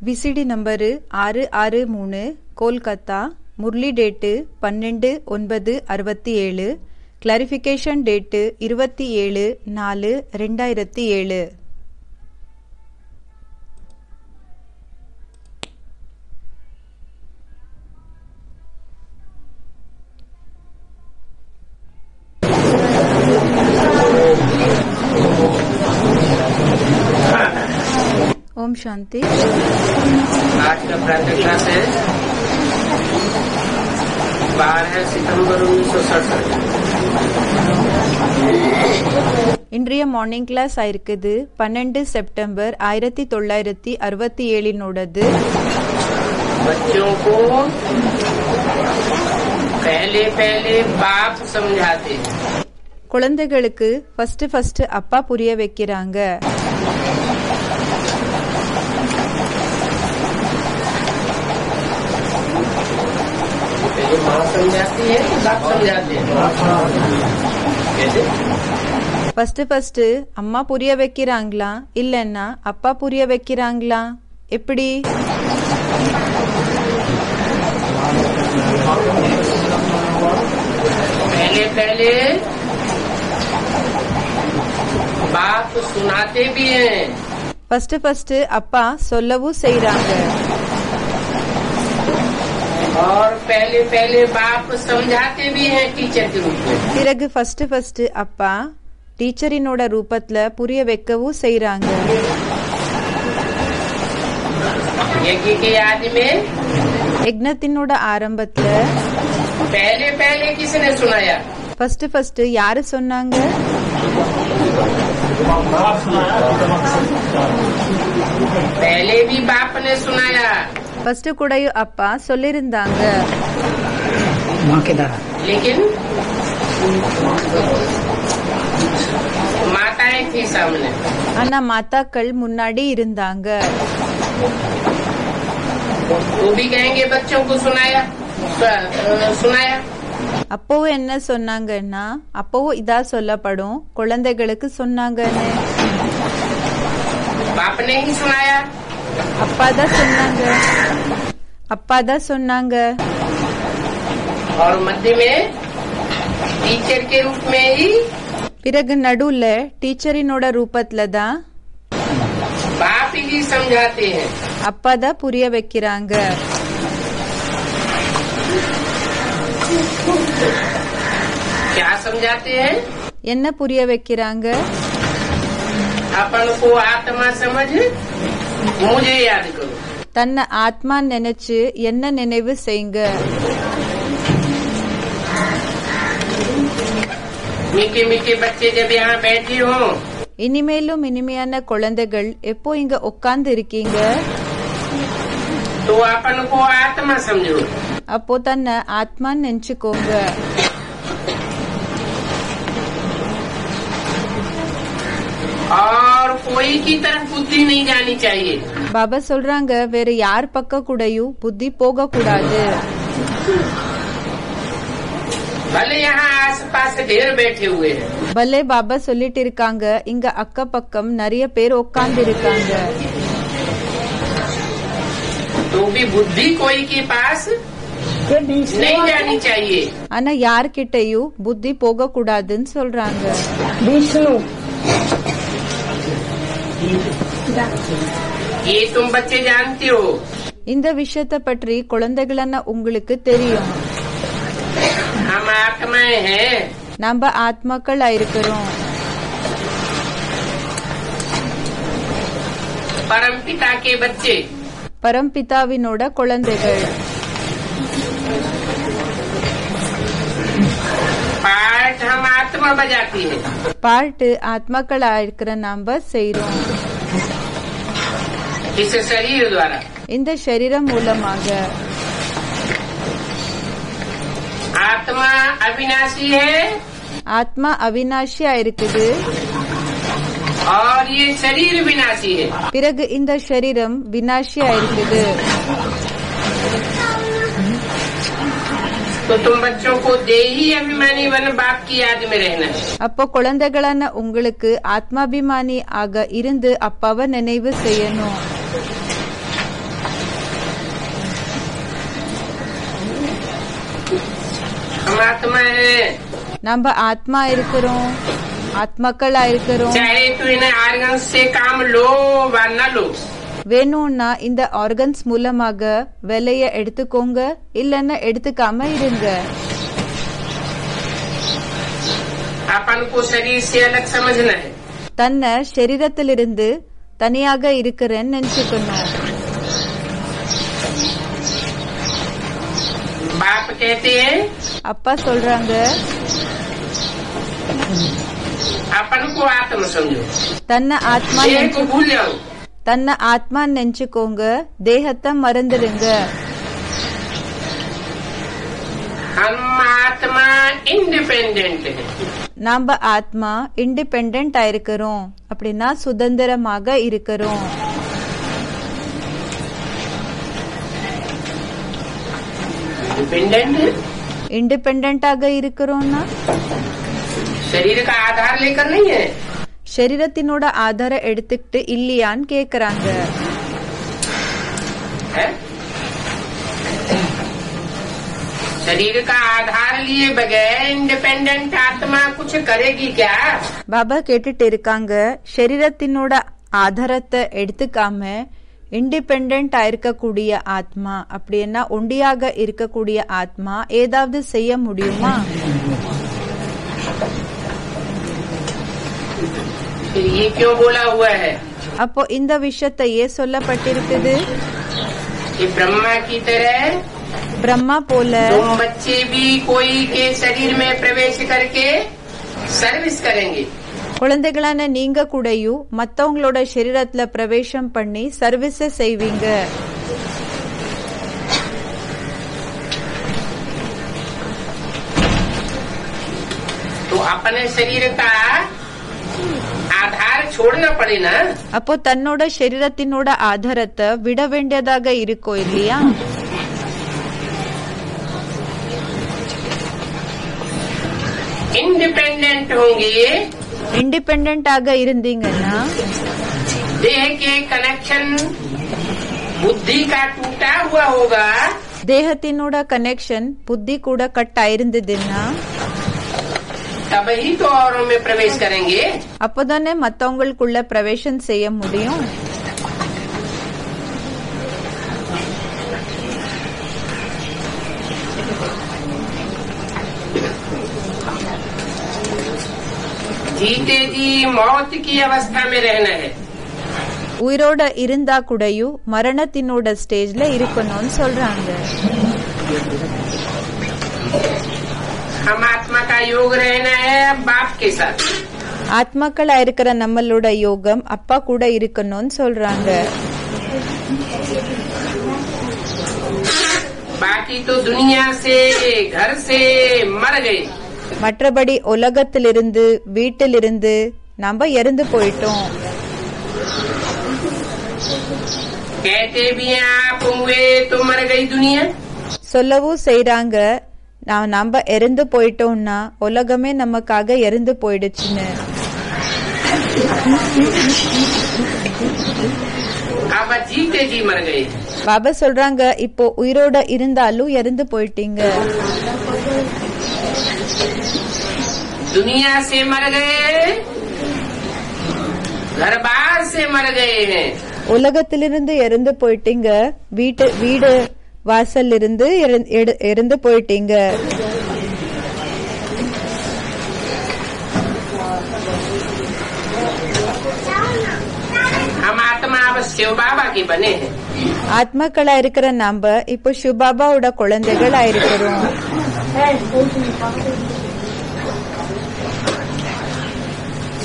VCD number 663 Kolkata. Murali date 12/9/67. Clarification date 27/4/2007. Om Shanti. आज का प्रातः क्लास है 12 सितंबर 1967। இன்றைய மார்னிங் கிளாஸ் ஆயிருக்குது 12 செப்டம்பர் 1967. बच्चों को पहले पहले बाप समझाते हैं। குழந்தைகளுக்கு ஃபர்ஸ்ட் அப்பா புரிய வைக்கிறாங்க. माँ समझाती है, बाप समझाते हैं। ஃபர்ஸ்ட் அம்மா புரிய வைக்கிறாங்களா இல்லன்னா அப்பா புரிய வைக்கிறாங்களா? எப்படி? पहले पहले बाप सुनाते भी हैं। ஃபர்ஸ்ட் அப்பா சொல்லவும் செய்றாங்க. और पहले पहले बाप समझाते भी हैं टीचर के रूप में। பிறகு ஃபர்ஸ்ட் அப்பா டீச்சரினோட ரூபத்துல புரிய வைக்கவும் செய்றாங்க. यज्ञ के आदि में யக்ஞத்தினோட ஆரம்பத்துல पहले पहले किसने सुनाया? ஃபர்ஸ்ட் யாரு சொன்னாங்க? पहले भी बाप ने सुनाया। ஃபர்ஸ்ட் கூடயும் அப்பா சொல்லிருந்தாங்க. लेकिन माताएं थी सामने। ஆனா மாதாக்கள் முன்னாடி இருந்தாங்க. वो भी कहेंगे बच्चों को सुनाया। அப்பவும் என்ன சொன்னாங்கன்னா அப்பவும் இதா சொல்லப்படும் குழந்தைகளுக்கு சொன்னாங்கன்னு. बाप ने ही सुनाया। அப்பா தான் சொன்னாங்க. और मध्य में टीचर के रूप में ही பிறகு நடுவுல டீச்சரினோட ரூபத்துல தான் बाप ही समझाते हैं। அப்பா தான் புரிய வைக்கிறாங்க. क्या समझाते हैं? என்ன புரிய வைக்கிறாங்க? अपन को आत्मा समझ मुझे याद करो। தன்னை ஆத்மா நினைச்சு என்ன நினைவு செய்யுங்க. मीठे मीठे बच्चे जब यहाँ बैठे हो இனிமேலும் இனிமையான குழந்தைகள் எப்போ இங்க உட்கார்ந்து இருக்கீங்க तो अपन को आत्मा समझो। அப்போ தன்னை ஆத்மான்னு நினைச்சுக்கோங்க. और कोई की तरफ बुद्धि नहीं जानी चाहिए। பாபா சொல்றாங்க வேற யார் பக்க கூடயும் புத்தி போக கூடாது. भले यहाँ आस पास ढेर बैठे हुए हैं। பலே பாபா சொல்லிட்டு இருக்காங்க இங்க அக்க பக்கம் நிறைய பேர் உட்கார்ந்து இருக்காங்க. तो भी बुद्धि कोई के पास नहीं जानी चाहिए। ஆனா யார்கிட்டயும் புத்தி போக கூடாதுன்னு சொல்றாங்க. ये तुम बच्चे जानते हो। இந்த விஷயத்தை பற்றி குழந்தைகளன்னா உங்களுக்கு தெரியும். हम आत्माएं हैं। நம்ம ஆத்மாக்கள் இருக்கிறோம். परम पिता के बच्चे। பரம்பிதாவினோட குழந்தைகள். पाठ हम आत्मा बजाती है। பாட்டு ஆத்மாக்களா இருக்கிற நாம செய்றோம். इस शरीर द्वारा। இந்த சரீரம் மூலமாக. आत्मा अविनाशी है ஆத்மா அவிநாஷியா இருக்குது. और ये शरीर विनाशी है। பிறகு இந்த சரீரம் விநாஷியா இருக்குது. तो तुम बच्चों को देही अभिमानी वन बाप की याद में रहना है। அப்போ குழந்தைகளான உங்களுக்கு ஆத்மாபிமானி ஆக இருந்து அப்பாவை நினைவு செய்யணும். हम आत्मा है, நம்ம ஆத்மா இருக்கிறோம், ஆத்மாக்களா இருக்கிறோம். चाहे तो इन्हें ऑर्गन से काम लो व न लो, வேணும்னா இந்த ஆர்கன்ஸ் மூலமாக வேலைய எடுத்துக்கோங்க, இல்லன்னா எடுத்துக்காம இருங்க. अपन को शरीर से अलग समझना है. தன்னை சரீரத்திலிருந்து தனியாக இருக்கிறேன்னு நினைச்சுக்கணும். बाप कहते हैं அப்பா சொல்றாங்க, अपन को आत्म समझो, தன்னை ஆத்மா देह को भूल जाओ. தன்னை ஆத்மா நினைச்சுக்கோங்க, தேகத்தை மறந்துடுங்க. हम आत्मा इंडिपेंडेंट है. நாம ஆத்மா இண்டிபெண்டன்ட் ஆயிருக்கிறோம், அப்படின்னா சுதந்திரமாக இருக்கிறோம். इंडिपेंडेंट இண்டிபெண்டன்டாக இருக்கிறோம்னா शरीर का आधार लेकर नहीं है. சரீரத்தினோட ஆதார எடுத்துக்கிட்டு இல்லையான்னு கேக்குறாங்க. है? शरीर का आधार लिए बगैर इंडिपेंडेंट आत्मा कुछ करेगी क्या? பாபா கேட்டுட்டு இருக்காங்க, சரீரத்தினோட ஆதாரத்தை எடுத்துக்காம இண்டிபெண்டன்ட் இருக்கக்கூடிய ஆத்மா, அப்படின்னா ஒண்டியாக இருக்கக்கூடிய ஆத்மா ஏதாவது செய்ய முடியுமா? फिर ये क्यों बोला हुआ है அப்போ இந்த விஷயத்தை ஏன் சொல்லப்பட்டிருக்குது? कि ब्रह्मा की तरह பிரம்மா போல तुम बच्चे भी कोई के शरीर में प्रवेश करके सर्विस करेंगे. குழந்தைகளான நீங்க கூடயும் மத்தவங்களோட சரீரத்துல பிரவேசம் பண்ணி சர்வீஸ செய்வீங்க. तो अपने शरीर का आधार छोड़ना पड़े ना. அப்போ தன்னோட சரீரத்தினோட ஆதாரத்தை விட வேண்டியதாக இருக்கோ இல்லையா? इंडिपेंडेंट होंगे, இண்டிபெண்டன்டாக இருந்தீங்கன்னா देह के कनेक्शन बुद्धि का टूटा हुआ होगा, தேகத்தினோட கனெக்ஷன் புத்தி கூட கட் ஆயிருந்ததுன்னா तभी तो औरों में प्रवेश करेंगे. அப்போதானே மத்தவங்களுக்குள்ள பிரவேசம் செய்ய முடியும். जीते जी मौत की अवस्था में रहना है. உயிரோட இருந்தா கூடயும் மரணத்தினோட ஸ்டேஜ்ல இருக்கணும்னு சொல்றாங்க. हम आत्मा का योग रहना है बाप के साथ. ஆத்மாக்களா இருக்கிற நம்மளோட யோகம் அப்பா கூட இருக்கணும்னு சொல்றாங்க. बाकी तो दुनिया से घर से मर गए. மற்றபடி உலகத்திலிருந்து வீட்டிலிருந்து நாம இறந்து போயிட்டோம். कहते भी हैं आप हुए तो मर गई दुनिया. சொல்லவும் செய்றாங்க, நம்ம இறந்து போயிட்டோம்னா உலகமே நமக்காக இறந்து போயிடுச்சுன்னு. अब जीते जी मर गए. பாபா சொல்றாங்க, இப்போ உயிரோட இருந்தாலும் இறந்து போயிட்டீங்க. दुनिया से मर गए, घर बार से मर गए हैं. உலகத்திலிருந்து இறந்து போயிட்டீங்க, வீடு வாசல் இருந்து இறந்து போயிட்டீங்க. हम आत्मा अब शिव बाबा के बने हैं. ஆத்மாக்களா இருக்கிற நாம இப்போ சிவபாபாவோட குழந்தைகளா இருக்கிறோம்.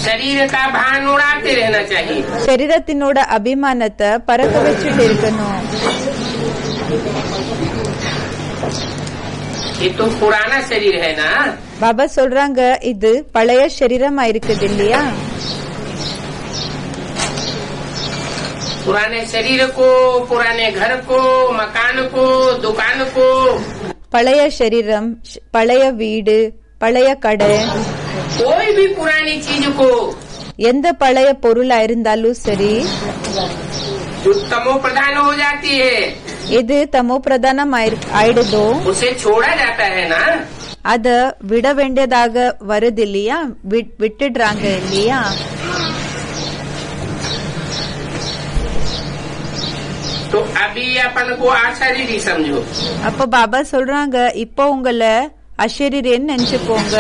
शरीर का भान उड़ाते रहना चाहिए. சரீரத்தினோட அபிமானத்தை பறக்க வச்சுட்டு இருக்கணும். ये तो पुराना शरीर है ना. பாபா சொல்றாங்க, இது பழைய சரீரமா இருக்குது இல்லையா? पुराने शरीर को, पुराने घर को, मकान को, दुकान को, பழைய சரீரம், பழைய வீடு, பழைய கடை, कोई भी पुरानी चीज को எந்த பழைய பொருளா இருந்தாலும் சரி, जो तमो प्रधान हो जाती है, எது தமோ பிரதானம் ஆயிடுதோ उसे छोड़ा जाता है ना। அத விட வேண்டியதாக வருது இல்லையா, விட்டுடுறாங்க இல்லையா. तो अभी अपन को अशरीरी समझो। அப்ப பாபா சொல்றாங்க, இப்போ உங்களை அஷரீரன்னு நினைச்சுக்கோங்க.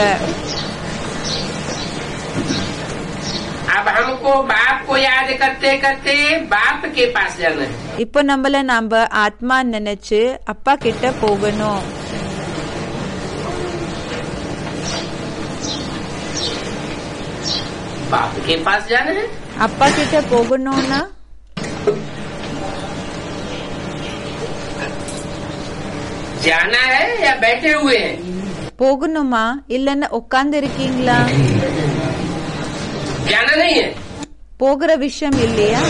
अब हमको बाप को याद करते करते बाप के पास जाना है। இப்போ நாம ஆத்மா நினைச்சு அப்பா கிட்ட போகணும். बाप के पास जाना है। அப்பா கிட்ட போகணும்னா जाना है या बैठे हुए हैं? போகணுமா இல்லன்னா உட்கார்ந்து இருக்கீங்களா? जाना नहीं है। போகிற விஷயம் இல்லையா?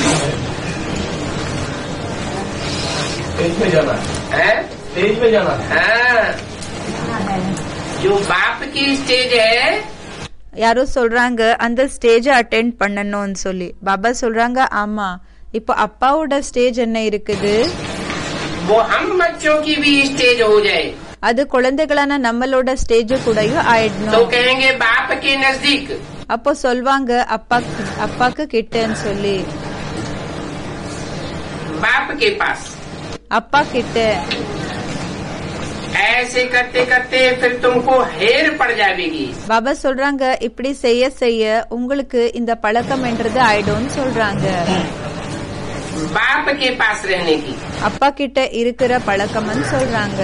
स्टेज पे जाना है, स्टेज पे जाना है। हाँ, जो बाप की स्टेज है யாரோ சொல்றாங்க அந்த ஸ்டேஜ அட்டெண்ட் பண்ணணும்னு சொல்லி. பாபா சொல்றாங்க, ஆமா இப்போ அப்பாவோட ஸ்டேஜ் என்ன இருக்குது, वो हम बच्चों की भी स्टेज हो जाए அது குழந்தைகளான நம்மளோட ஸ்டேஜ் கூடயும் तो ஆயிடணும். कहेंगे बाप के नजदीक। அப்போ சொல்வாங்க அப்பாக்கு கிட்டன்னு சொல்லி. बाप के पास அப்பா கிட்ட. ऐसे करते करते फिर तुमको हेर पड़ जाएगी। பாபா சொல்றாங்க, இப்படி செய்ய செய்ய உங்களுக்கு இந்த பழக்கம் என்றது ஆயிடும்னு சொல்றாங்க. बाप के पास रहने की। அப்பா கிட்ட இருக்கிற பழக்கம்னு சொல்றாங்க.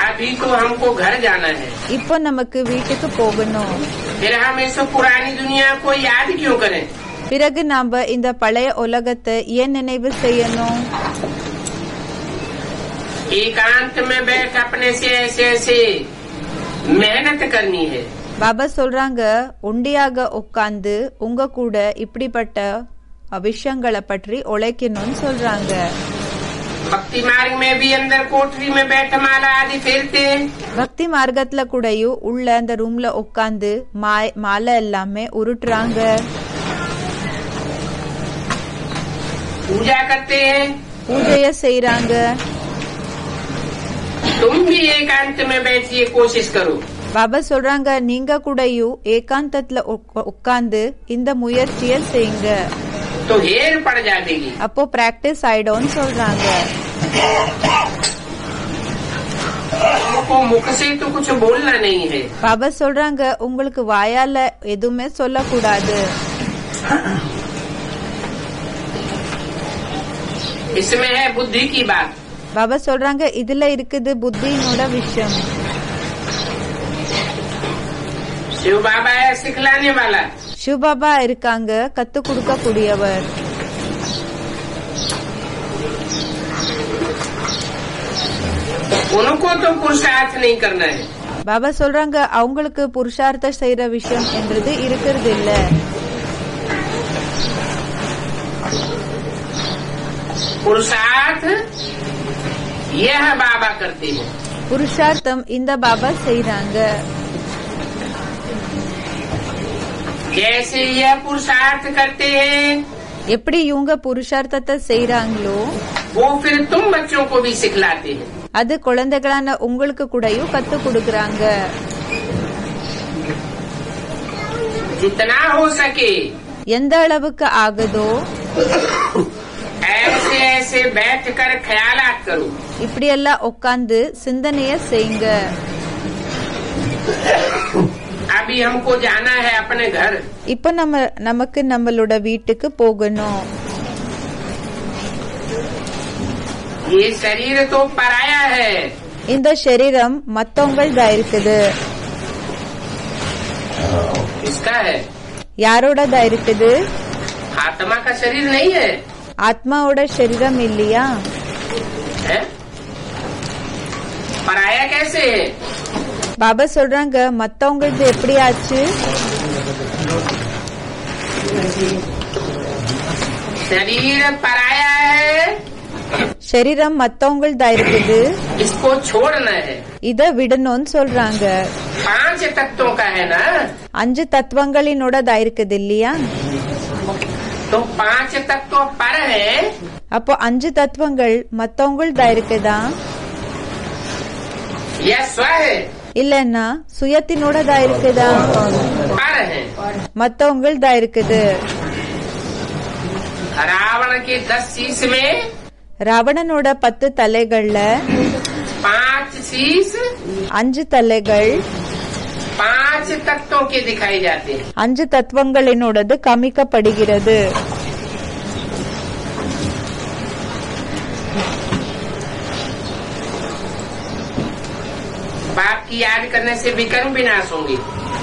अभी तो हमको घर जाना है, இப்போ நமக்கு வீட்டுக்கு போகணும். फिर हम इस पुरानी दुनिया को याद क्यों करें? பிறகு நாம இந்த பழைய உலகத்தை ஏன் நினைவு செய்யணும்? एकांत में बैठ अपने से ऐसे ऐसे मेहनत करनी है। பாபா சொல்றாங்க, ஒண்டியாக உட்கார்ந்து உங்க கூட இப்படிப்பட்ட விஷயங்களை பற்றி உழைக்கணும்னு சொல்றாங்க. भक्ति मार्ग में भी अंदर कोठरी में बैठ माला आदि फेरते हैं। பக்தி மார்க்கத்துல கூடயும் உள்ள அந்த ரூம்ல உட்கார்ந்து மாலை எல்லாமே உருட்டுறாங்க. पूजा करते हैं। பூஜைய செய்யறாங்க. तुम भी एकांत में बैठिए, कोशिश करो। பாபா சொல்றாங்க, நீங்க கூடயும் ஏகாந்தத்துல உட்கார்ந்து இந்த முயற்சிய செய்யுங்க. तो हेर पड़ जाएगी। அப்போ பிராக்டிஸ் ஆயிடும்னு சொல்றாங்க. हमको मुख से तो कुछ बोलना नहीं है। பாபா சொல்றாங்க, உங்களுக்கு வாயால எதுவுமே சொல்லக்கூடாது. इसमें है बुद्धि की बात। பாபா சொல்றாங்க, இதுல இருக்குது புத்தியினோட விஷயம். शिव बाबा है सिखलाने वाला। சிவ பாபா இருக்காங்க கத்து கொடுக்க கூடியவர். उनको तो पुरुषार्थ नहीं करना है। பாபா சொல்றாங்க, அவங்களுக்கு புருஷார்த்தம் செய்யற விஷயம் என்றது இருக்கிறது இல்ல. पुरुषार्थ यह बाबा करते हैं। புருஷார்த்தம் இந்த பாபா செய்யறாங்க. जैसे यह पुरुषार्थ करते हैं எப்படி இவங்க புருஷார்த்தத்தை செய்யறாங்களோ वो फिर तुम बच्चों को भी सिखलाते हैं। அது குழந்தைகளான உங்களுக்கு கூடயும் கத்து கொடுக்கறாங்க. जितना हो सके எந்த அளவுக்கு ஆகுதோ ऐसे ऐसे बैठकर ख्यालात करो। இப்படியெல்லாம் உட்கார்ந்து சிந்தனைய செய்யுங்க. अभी हमको जाना है अपने घर। இப்ப நமக்கு நம்மளோட வீட்டுக்கு போகணும். ये शरीर तो पराया है। இந்த சரீரம் மத்தவங்களதா இருக்குது. किसका है? யாரோடதா இருக்குது? आत्मा का शरीर नहीं है। ஆத்மாவோட சரீரம் இல்லையா? है? पराया कैसे है? பாபா சொல்றாங்க, மத்தவங்களது எப்படி ஆச்சு? शरीर पराया है, சரீரம் மத்தவங்களதா இருக்குது. इसको छोड़ना है। இத விடணும்னு சொல்றாங்க. 5 तत्वों का है ना। 5 தத்துவங்களினோடதா இருக்குது இல்லையா? तो 5 तत्व पर है அப்போ 5 தத்துவங்கள் மத்தவங்கள்தா இருக்குதா या स्व है? இல்லன்னா சுயத்தினோடதா இருக்குதா पर है। மத்தவங்கள்தா இருக்குது. रावण के 10 शीश में ராவணனோட 10 தலைகள்ல 5 शीश 5 தலைகள் 5 तत्वों के दिखाई जाते हैं। 5 தத்துவங்களினோடது காமிக்கப்படுகிறது. बाप की याद करने से विकर्म विनाश होंगे।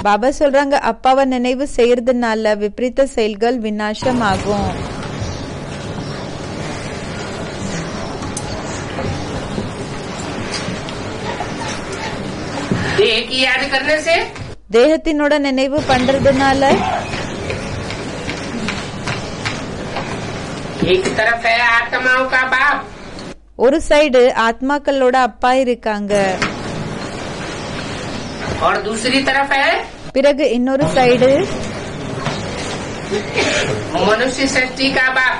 பாபா சொல்றாங்க அப்பாவை நினைவு செய்யறதுனால விபரீத செயல்கள் விநாசம் ஆகும். देह की याद करने से தேகத்தினோட நினைவு பண்றதுனால एक तरफ है आत्माओं का बाप ஒரு சைடு ஆத்மாக்களோட அப்பா இருக்காங்க, और दूसरी तरफ है பிறகு இன்னொரு சைடு मनुष्य सृष्टि का बाप।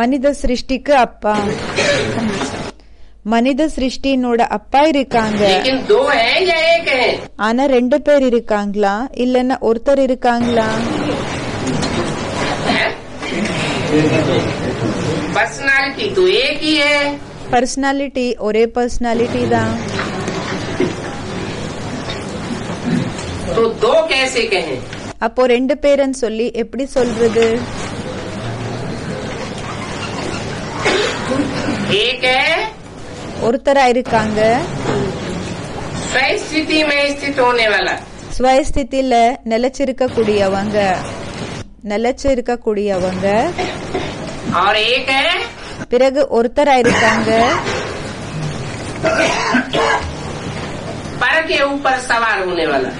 மனித சிருஷ்டிக்கு அப்பா. மனித சிருஷ்டினோட அப்பா இருக்காங்க. लेकिन 2 है या 1 है? ஆனா 2 பேர் இருக்காங்களா இல்லன்னா ஒருத்தர் இருக்காங்களா? पर्सनालिटी तो एक ही है। பர்சனாலிட்டி ஒரே பர்சனாலிட்டி தான். तो 2 कैसे कहें? அப்போ 2 பேருன்னு சொல்லி எப்படி சொல்றது? एक है ஒருத்தரா இருக்காங்க स्वस्थिति में स्थित होने वाला, ஸ்வயஸ்திதியில நிலைச்சிருக்க கூடியவங்க. और एक है பிறகு ஒருத்தரா இருக்காங்க पर के ऊपर सवार होने वाला।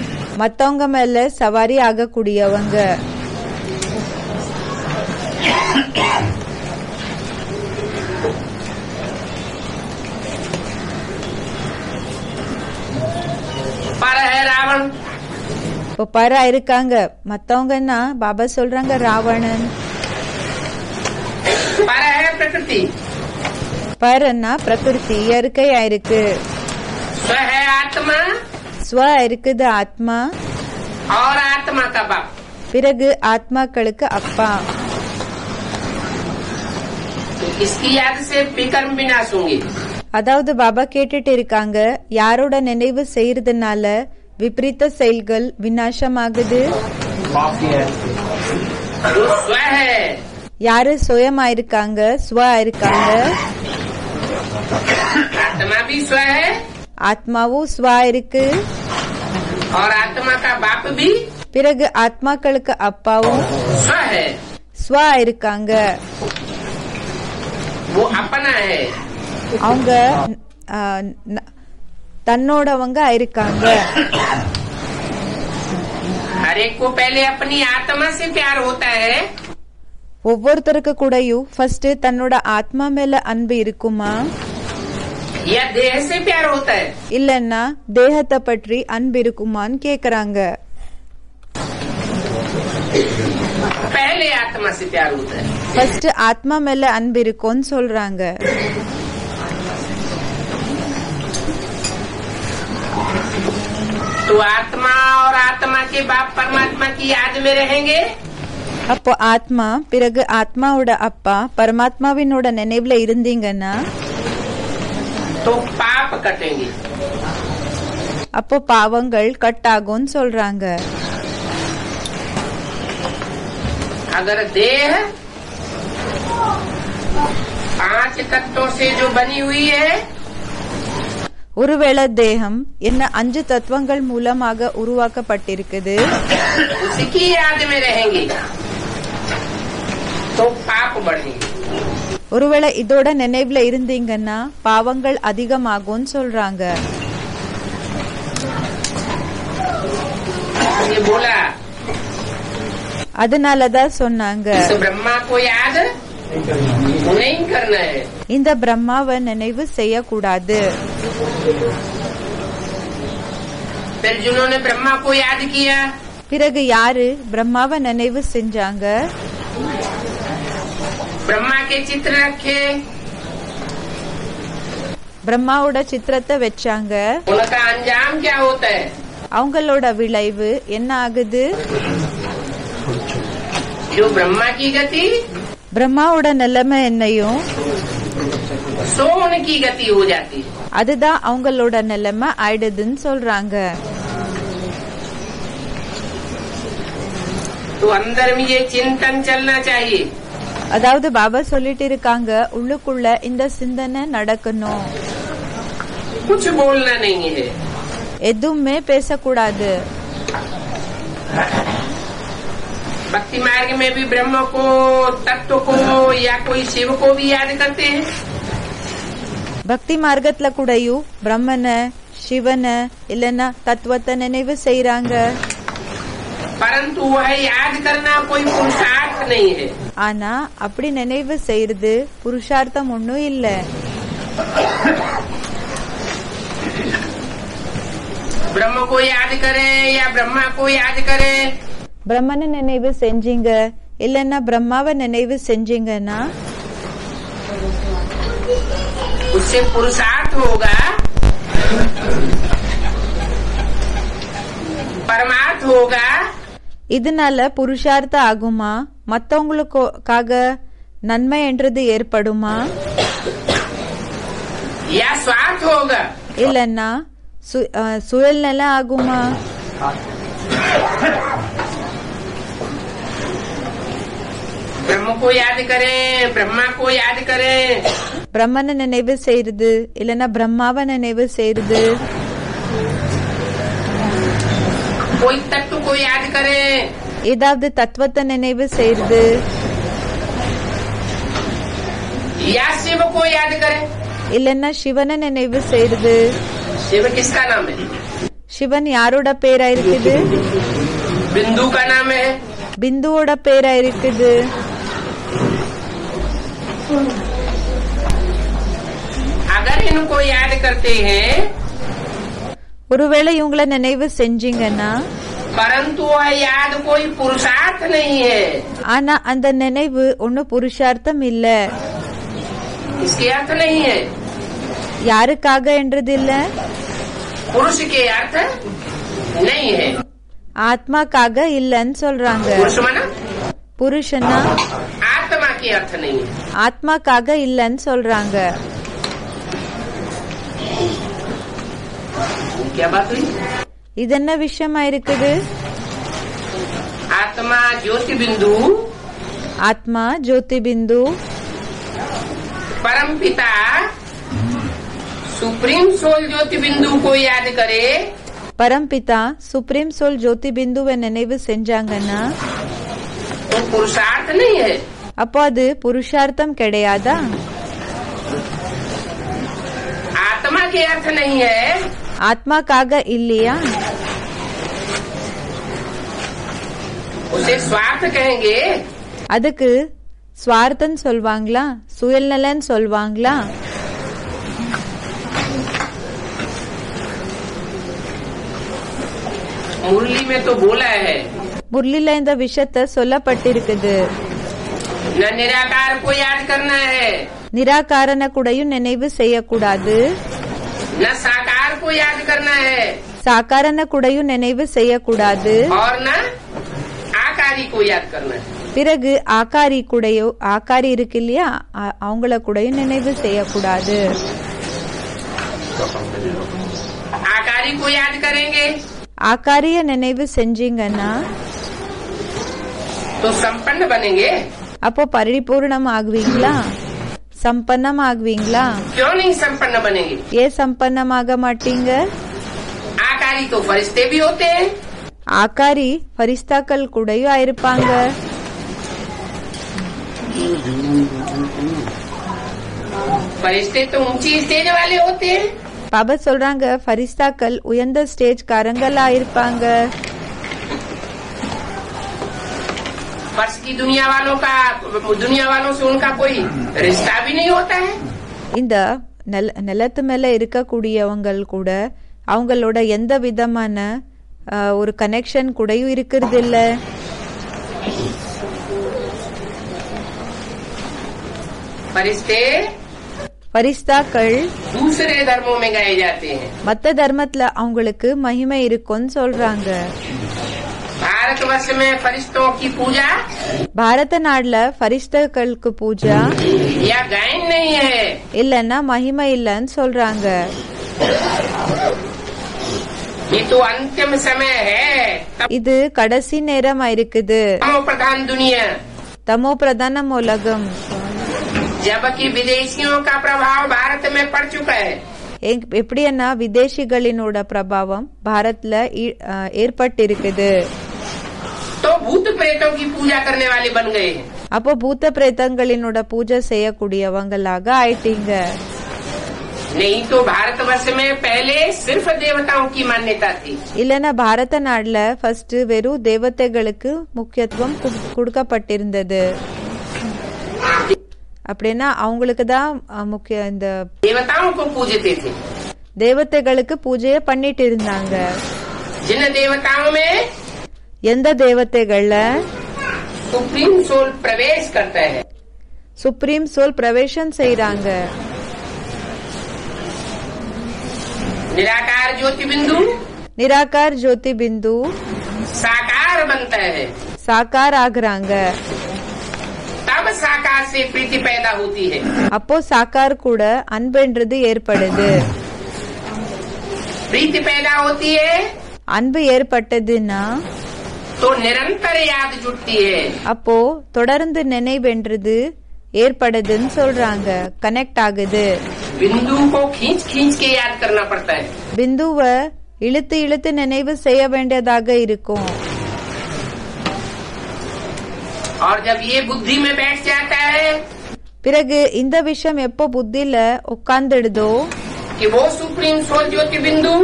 மத்தவங்க மேல சவாரி ஆகக்கூடியவங்க. पर है रावण, இப்போ பரா இருக்காங்க, மத்தவங்கன்னா பாபா சொல்றாங்க ராவணன். पर है प्रकृति, பரன்னா பிரகிருதி இயற்கையா இருக்கு. स्व है आत्मा ஸ்வ இருக்குது ஆத்மா, और आत्मा का बाप। பிறகு ஆத்மாக்களுக்கு அப்பா. तो इसकी याद से विकर्म विनाश होंगे। அதாவது பாபா கேட்டுட்டு இருக்காங்க யாரோட நினைவு செய்யறதுனால விபரீத செயல்கள் விநாசமாகுது. जो स्व है யாரு சுயமா இருக்காங்க, ஸ்வ இருக்காங்க, आत्मा भी स्व है ஆத்மாவும் ஸ்வ இருக்கு, और आत्मा का बाप भी பிறகு ஆத்மாக்களுக்கு அப்பாவும் स्व है। ஸ்வ இருக்காங்க. वो अपना है, அவங்க தன்னோடவங்க இருக்காங்க. हर एक को पहले अपनी आत्मा से प्यार होता है, ஒவ்வொருத்தருக்கு கூடயும் ஃபர்ஸ்ட் தன்னோட ஆத்மா மேல அன்பு இருக்குமா या देह से प्यार होता है? இல்லன்னா தேகத்தை பற்றி அன்பு இருக்குமான்னு கேக்குறாங்க. पहले आत्मा से प्यार होता है। ஃபர்ஸ்ட் ஆத்மா மேல அன்பு இருக்கும்னு சொல்றாங்க. तो आत्मा और आत्मा के बाप परमात्मा की याद में रहेंगे, அப்போ ஆத்மா பிறகு ஆத்மாவோட அப்பா பரமாத்மாவினோட நினைவுல இருந்தீங்கன்னா तो पाप कटेंगे। அப்போ பாவங்கள் கட் ஆகும்னு சொல்றாங்க. अगर देह 5 तत्वों से जो बनी हुई है, ஒருவேளை தேகம் என்ன 5 தத்துவங்கள் மூலமாக உருவாக்கப்பட்டிருக்குது, उसकी याद में रहेंगे तो पाप बढ़ेंगे। ஒருவேளை இதோட நினைவுல இருந்தீங்கன்னா பாவங்கள் அதிகமாகும்னு சொல்றாங்க. ये बोला அதனாலதான் சொன்னாங்க इस ब्रह्मा को याद नहीं करना है। இந்த பிரம்மாவை நினைவு செய்யக்கூடாது. फिर जिन्होंने ब्रह्मा को याद किया, பிறகு யாரு பிரம்மாவை நினைவு செஞ்சாங்க, ब्रह्मा के चित्र रखे, பிரம்மாவோட சித்திரத்தை வச்சாங்க. उनका अंजाम क्या होता है? அவங்களோட விளைவு என்ன ஆகுது? जो ब्रह्मा की गति பிரம்மாவோட நிலைமை என்னையும் सो उनकी गति हो जाती है. அதுதான் அவங்களோட நிலைமை ஆயிடுதுன்னு சொல்றாங்க. तो अंदर में ये चिंतन चलना चाहिए. அதாவது பாபா சொல்லிட்டு இருக்காங்க, உள்ளுக்குள்ள இந்த சிந்தனை நடக்கணும். कुछ बोलना नहीं है. எதுவுமே பேசக்கூடாது. भक्ति मार्ग में भी ब्रह्म को, तत्व को या कोई शिव को भी याद करते हैं. பக்தி மார்க்கத்துல கூடயும் பிரம்மன, சிவன இல்லன்னா தத்துவத்தை நினைவு செய்யறாங்க. परंतु वह याद करना कोई पुरुषार्थ नहीं है. ஆனா அப்படி நினைவு செய்யறது புருஷார்த்தம் ஒன்னும் இல்ல. ब्रह्म को याद करे या ब्रह्मा को याद करे, பிரம்மனை நினைவு செஞ்சீங்க இல்லன்னா பிரம்மாவை நினைவு செஞ்சீங்கன்னா उससे पुरुषार्थ होगा, परमार्थ होगा. இதனால புருஷார்த்த ஆகுமா? மத்தவங்களுக்காக நன்மை என்றது ஏற்படுமா? या स्वार्थ होगा. இல்லன்னா சுயல்நிலை ஆகுமா? ब्रह्म को याद करें, ब्रह्मा को याद करें, பிரம்மனை நினைவு செய்யறது இல்லன்னா பிரம்மாவை நினைவு செய்யறது, कोई तत्व को याद करें, ஏதாவது தத்துவத்தை நினைவு செய்யறது, या शिव को याद करें. இல்லன்னா சிவனை நினைவு செய்யறது. शिव किसका नाम है? சிவன் யாரோட பேரா இருக்குது? बिंदु का नाम है. பிந்துவோட பேரா இருக்குது. अगर इनको याद करते हैं, ஒருவேளை இவங்கள நினைவு செஞ்சீங்கன்னா, परंतु वह याद कोई पुरुषार्थ नहीं है. ஆனா அந்த நினைவு ஒன்னு புருஷார்த்தம் இல்ல. इसके अर्थ नहीं है. யாருக்காக என்றது இல்ல, पुरुष के अर्थ नहीं है. ஆத்மாக்காக இல்லன்னு சொல்றாங்க. पुरुष माना புருஷனா आत्मा के अर्थ नहीं है. ஆத்மாக்காக இல்லன்னு சொல்றாங்க. क्या बात हुई? இது என்ன விஷயமா இருக்குது? आत्मा ज्योति बिंदु, ஆத்மா ஜோதி பிந்து, परम पिता सुप्रीम सोल ज्योति बिंदु को याद करे, பரம்பிதா சுப்ரீம் சோல் ஜோதி பிந்துவை நினைவு செஞ்சாங்கன்னா तो पुरुषार्थ नहीं है. அப்போ அது புருஷார்த்தம் கிடையாதா? आत्मा के अर्थ नहीं है. ஆத்மாக்காக இல்லையா? उसे स्वार्थ कहेंगे. அதுக்கு ஸ்வார்த்தம் சொல்வாங்களா? சுயநலன் சொல்வாங்களா? मुरली में तो बोला है, முரளில இந்த விஷயத்த சொல்லப்பட்டிருக்குது. न निराकार को याद करना है, நிராகாரன கூடயும் நினைவு செய்யக்கூடாது, न साकार को याद करना है, சாக்காரன கூடயும் நினைவு செய்யக்கூடாது, और न आकारी को याद करना है. பிறகு ஆகாரி கூடயோ, ஆகாரி இருக்கு இல்லையா, அவங்கள கூடயும் நினைவு செய்யக்கூடாது. आकारी को याद करेंगे ஆகாரிய நினைவு செஞ்சீங்கன்னா तो संपन्न बनेंगे. அப்போ பரிபூர்ணம் ஆகுவீங்களா? சம்பன்னம் ஆகுவீங்களா? क्यों नहीं संपन्न बनेंगे? ஏன் சம்பன்னமாக மாட்டீங்க? आकारी तो फरिश्ते भी होते हैं. ஆகாரி ஃபரிஸ்தாக்கள் கூடயும் ஆயிருப்பாங்க. फरिश्ते तो ऊंची स्टेज वाले होते हैं. பாபா சொல்றாங்க, ஃபரிஸ்தாக்கள் உயர்ந்த ஸ்டேஜ் காரங்களா இருப்பாங்க. फर्श की दुनिया वालों से उनका कोई रिश्ता भी नहीं होता है. இந்த நிலத்து மேல இருக்கக்கூடியவங்கள் கூட அவங்களோட எந்த விதமான ஒரு கனெக்ஷன் கூடயும் இருக்கிறது இல்ல. फरिश्ते பரிஸ்தாக்கள் दूसरे धर्मों में गाए जाते हैं। மத்த தர்மத்துல அவங்களுக்கு மகிமை இருக்கும்னு சொல்றாங்க. भारतवर्ष में फरिश्तों की पूजा பாரத நாடுல பரிஸ்தாக்களுக்கு பூஜா या गायन नहीं है। இல்லன்னா மகிமை இல்லன்னு சொல்றாங்க. ये तो अंतिम समय है। இது கடைசி நேரமா இருக்குது. प्रधान दुनिया தமோ பிரதானம் உலகம். जबकि विदेशियों का प्रभाव भारत में पड़ चुका है। எப்படின்னா விதேசிகளினோட பிரபாவம் பாரத்ல ஏற்பட்டிருக்குது. तो भूत प्रेतों की पूजा करने वाले बन गए हैं। அப்போ பூத்த பிரேதங்களினோட பூஜை செய்யக்கூடியவங்களாக ஆயிட்டீங்க. नहीं तो भारतवर्ष में पहले सिर्फ देवताओं की मान्यता थी। இல்லன்னா பாரத நாடுல ஃபர்ஸ்ட் வெறும் தேவதைகளுக்கு முக்கியத்துவம் கொடுக்கப்பட்டிருந்தது. அப்படின்னா அவங்களுக்கு தான் முக்கிய இந்த देवताओं को पूजते थे। தேவதைகளுக்கு பூஜைய பண்ணிட்டு இருந்தாங்க. जिन देवताओं में எந்த தேவதைகள்ல सुप्रीम सोल प्रवेश करता है, சுப்ரீம் சோல் பிரவேசம் செய்யறாங்க. निराकार ज्योति बिंदु நிராகார் ஜோதி பிந்து साकार बनता है। சாக்கார் ஆகுறாங்க. तब साकार से प्रीति पैदा होती है। அப்போ சாக்கார் கூட அன்புன்றது ஏற்படுது. प्रीति पैदा होती है அன்பு ஏற்பட்டதுன்னா तो निरंतर याद जुटती है। அப்போ தொடர்ந்து நினைவுன்றது ஏற்படுதுன்னு சொல்றாங்க. கனெக்ட் ஆகுது. बिंदु को खींच खींच के याद करना पड़ता है। பிந்துவை இழுத்து இழுத்து நினைவு செய்ய வேண்டியதாக இருக்கும். और जब ये बुद्धि में बैठ जाता है பிறகு இந்த விஷயம் எப்போ புத்தில உட்கார்ந்துடுதோ कि वो सुप्रीम सोल ज्योति बिंदु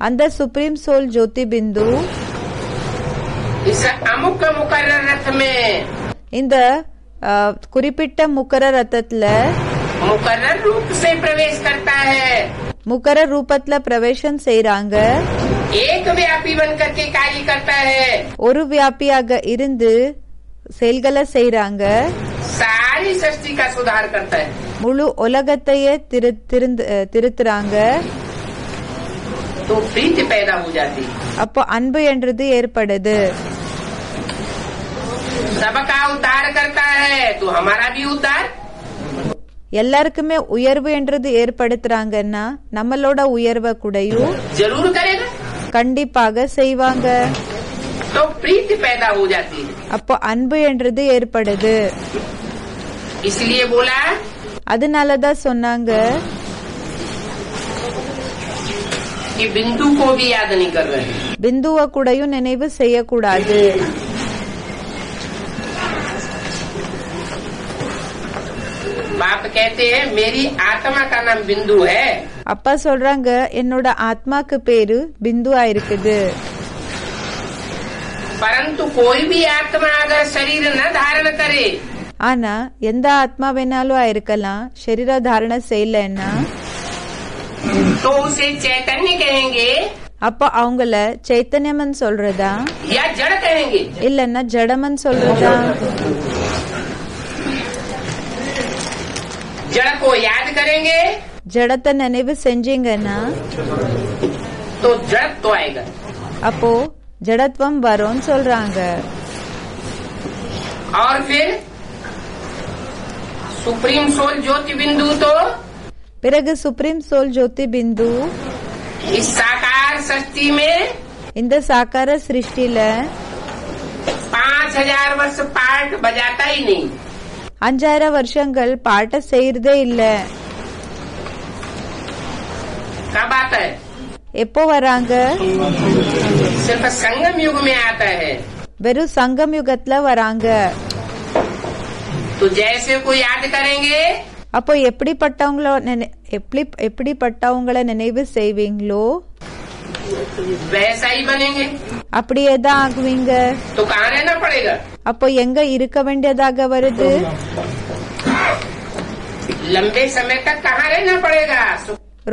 அந்த சுப்ரீம் சோல் ஜோதி பிந்து इस अमुक मुकर्रर रथ में இந்த குறிப்பிட்ட முக்கர ரத்தத்துல मुकर्रर रूप से प्रवेश करता है। முக்கர ரூபத்துல பிரவேசம் செய்யறாங்க. एक व्यापी बन करके कार्य करता है। ஒரு வியாபியாக இருந்து செயல்களை செய்யறாங்க. सारी सृष्टि का सुधार करता है। முழு உலகத்தையே திருத்துறாங்க. तो प्रीति पैदा हो जाती है। அப்போ அன்பு என்றது ஏற்படுது. सबका उद्धार करता है तो हमारा भी उद्धार। எல்லாருக்குமே உயர்வு என்றது ஏற்படுத்துறாங்கன்னா நம்மளோட உயர்வை கூடயும் जरूर करेगा। கண்டிப்பாக செய்வாங்க. तो प्रीति पैदा हो जाती है। அப்போ அன்பு என்றது ஏற்படுது. इसलिए बोला அதனாலதான் சொன்னாங்க कि बिंदु को भी याद नहीं कर रहे। பிந்துவை கூடயும் நினைவு செய்யக்கூடாது. बाप कहते हैं मेरी आत्मा का नाम बिंदु है। அப்பா சொல்றாங்க என்னோட ஆத்மாக்கு பேரு பிந்துவா இருக்குது. परंतु कोई भी आत्मा अगर शरीर न धारण करे ஆனா எந்த ஆத்மா வேணாலும் இருக்கலாம், சரீர தாரண செய்யலன்னா तो उसे चैतन्य कहेंगे அப்ப அவங்கள சைத்தன்யமன் சொல்றதா या जड़ कहेंगे। இல்லன்னா ஜடமன் சொல்றதா? जड़ को याद करेंगे ஜடத்தை நினைவு செஞ்சீங்கன்னா तो जड़ तो आएगा। அப்போ ஜடத்வம் வரும்னு சொல்றாங்க. और फिर सुप्रीम सोल ज्योति बिंदु तो பிறகு சுப்ரீம் சோல் ஜோதி பிந்து इस साकार सृष्टि में இந்த சாக்கார சிருஷ்டில 5000 वर्ष पार्ट बजाता ही नहीं। 5000 வருஷங்கள் பாட்ட செய்யறதே இல்ல. कब आता है? எப்போ வராங்க? सिर्फ संगम युग में आता है। வெறும் சங்கம் யுகத்துல வராங்க. तो जैसे को याद करेंगे அப்போ எப்படிப்பட்டவங்கள நினைவு செய்வீங்களோ वैसा ही बनेंगे। அப்படியேதான் ஆகுவீங்க. तो कहाँ रहना पड़ेगा? அப்போ எங்க இருக்க வேண்டியதாக வருது? लंबे समय तक कहाँ रहना पड़ेगा?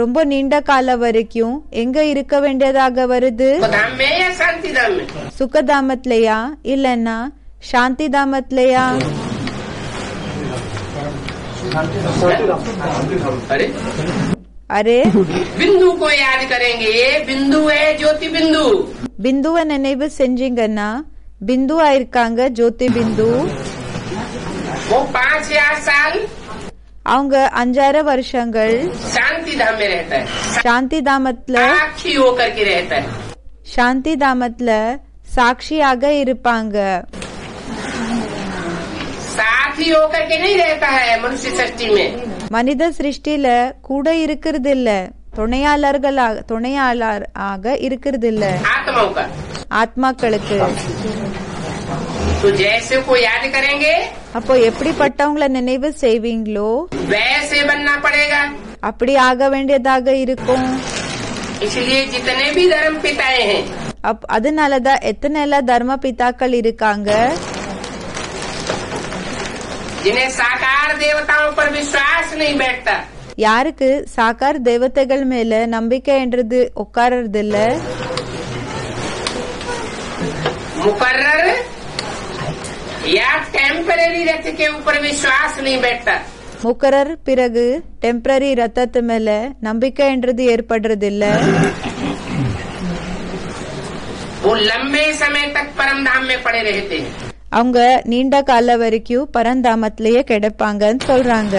ரொம்ப நீண்ட கால வரைக்கும் எங்க இருக்க வேண்டியதாக வருது? धाम में या शांति धाम में? சுகதாமத்லயா இல்லன்னா சாந்தி தாமத்லயா? अरे அரே बिंदु को याद करेंगे। बिंदु है ज्योति बिंदु। பிந்துவை நினைவு செஞ்சீங்கன்னா பிந்துவா இருக்காங்க ஜோதி பிந்து. वो 5 या 8 साल அவங்க 5-6 வருஷங்கள் शांति धाम में रहता है। சாந்தி தாமத்துல साक्षी होकर के रहता है। சாந்தி தாமத்துல சாட்சியாக இருப்பாங்க. साथी होकर के नहीं रहता है मनुष्य सृष्टि में। மனித சிருஷ்டில கூட இருக்கிறது இல்ல, துணையாளராக இருக்கிறது இல்ல आत्माओं का। ஆத்மாக்களுக்கு. तो जैसे को याद करेंगे அப்போ எப்படிப்பட்டவங்கள நினைவு செய்வீங்களோ वैसे बनना पड़ेगा। அப்படி ஆக வேண்டியதாக இருக்கும். इसलिए जितने भी धर्म पिताएं हैं அதனாலதான் எத்தனை எல்லாம் தர்ம பிதாக்கள் இருக்காங்க जिन्हें साकार देवताओं पर विश्वास नहीं बैठता। யாருக்கு சாக்கார் தேவதைகள் மேல நம்பிக்கை என்றது உட்காரது இல்ல, मुकर्रर या टेम्पररी रथ के ऊपर विश्वास नहीं बैठता। முக்கரர் பிறகு டெம்பரரி ரத்தத்து மேல நம்பிக்கை என்றது ஏற்படுறது இல்ல. वो लंबे समय तक परम धाम में पड़े रहते हैं। அவங்க நீண்ட கால வரைக்கும் பரந்தாமத்திலேயே கிடைப்பாங்கன்னு சொல்றாங்க.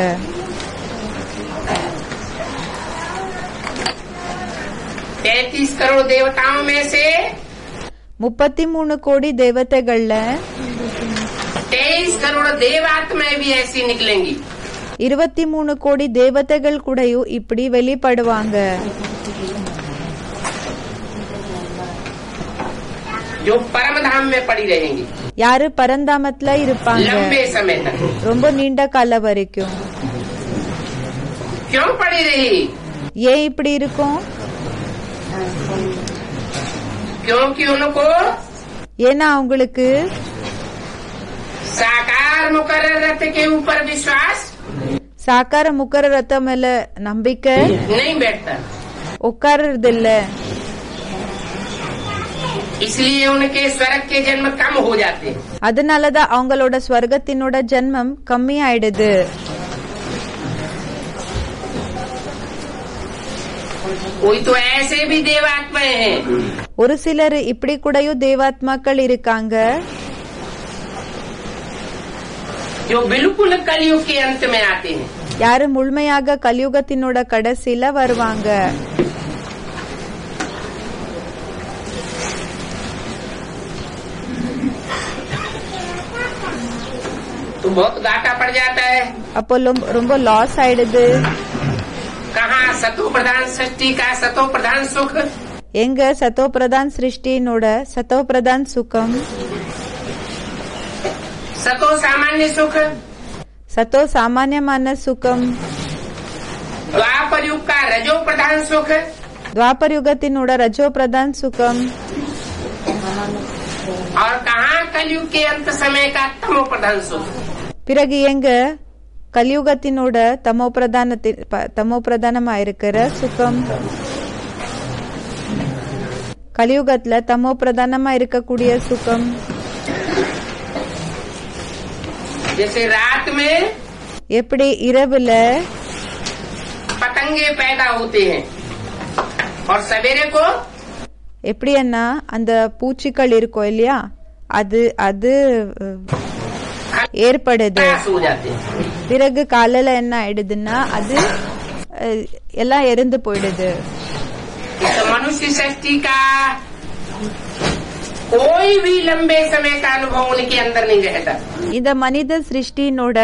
33 करोड़ देवताओं में से 33 கோடி தேவதைகள்ல 23 करोड़ देवात्माएं भी ऐसी निकलेंगी। 23 கோடி தேவதைகள் கூடயும் இப்படி வெளிப்படுவாங்க. जो परम धाम में पड़ी रहेंगी யாரு பரந்தாமத்துல இருப்பாங்க लंबे समय तक। ரொம்ப நீண்ட கால வரைக்கும். क्यों पड़ी रही? ஏன் இப்படி இருக்கும்? क्योंकि उनको ஏன்னா அவங்களுக்கு साकार मुकर्रर रथ के ऊपर विश्वास சாக்கார முக்கர ரத்தம் மேல நம்பிக்கை नहीं बैठता। உட்கார்றது இல்ல. इसलिए उनके स्वर्ग के जन्म कम हो जाते हैं। அதனாலதான் அவங்களோட ஸ்வர்கத்தினோட ஜென்மம் கம்மி ஆயிடுது. कोई तो ऐसे भी देवात्माएं हैं ஒரு சிலர் இப்படி கூடயும் தேவாத்மாக்கள் இருக்காங்க जो बिल्कुल कलयुग के अंत में आते हैं। யாரு முழுமையாக கலியுகத்தினோட கடைசியில வருவாங்க. तो बहुत घाटा पड़ जाता है। அப்போ ரொம்ப லாஸ் ஆயிடுது. कहाँ सतो प्रधान सृष्टि का सतो प्रधान सुख, எங்க சத்தோ பிரதான் சிருஷ்டினோட சத்தோ பிரதான் சுகம், सतो सामान्य सुख, சத்தோ சாமான்யமான சுகம், द्वापर युग का रजो प्रधान सुख, துவாபர் யுகத்தினோட ரஜோ பிரதான் சுகம், और कहाँ कलयुग के अंत समय का तमो प्रधान सुख। பிறகு எங்க கலியுகத்தினோட தமோ பிரதானமா இருக்கிற சுகம், கலியுகத்துல தமோ பிரதானமா இருக்கக்கூடிய சுகம். जैसे रात में எப்படி இரவுல पतंगे पैदा होते हैं और सवेरे को எப்படின்னா அந்த பூச்சிகள் இருக்கும் இல்லையா, அது ஏற்படுது. नाश हो जाते हैं। பிறகு காலையில என்ன ஆயிடுதுன்னா அது எல்லாம் எரிந்து போயிடுது. तो मनुष्य सृष्टि का कोई भी लंबे समय का अनुभव उनके अंदर नहीं रहता। இந்த மனித சிருஷ்டினோட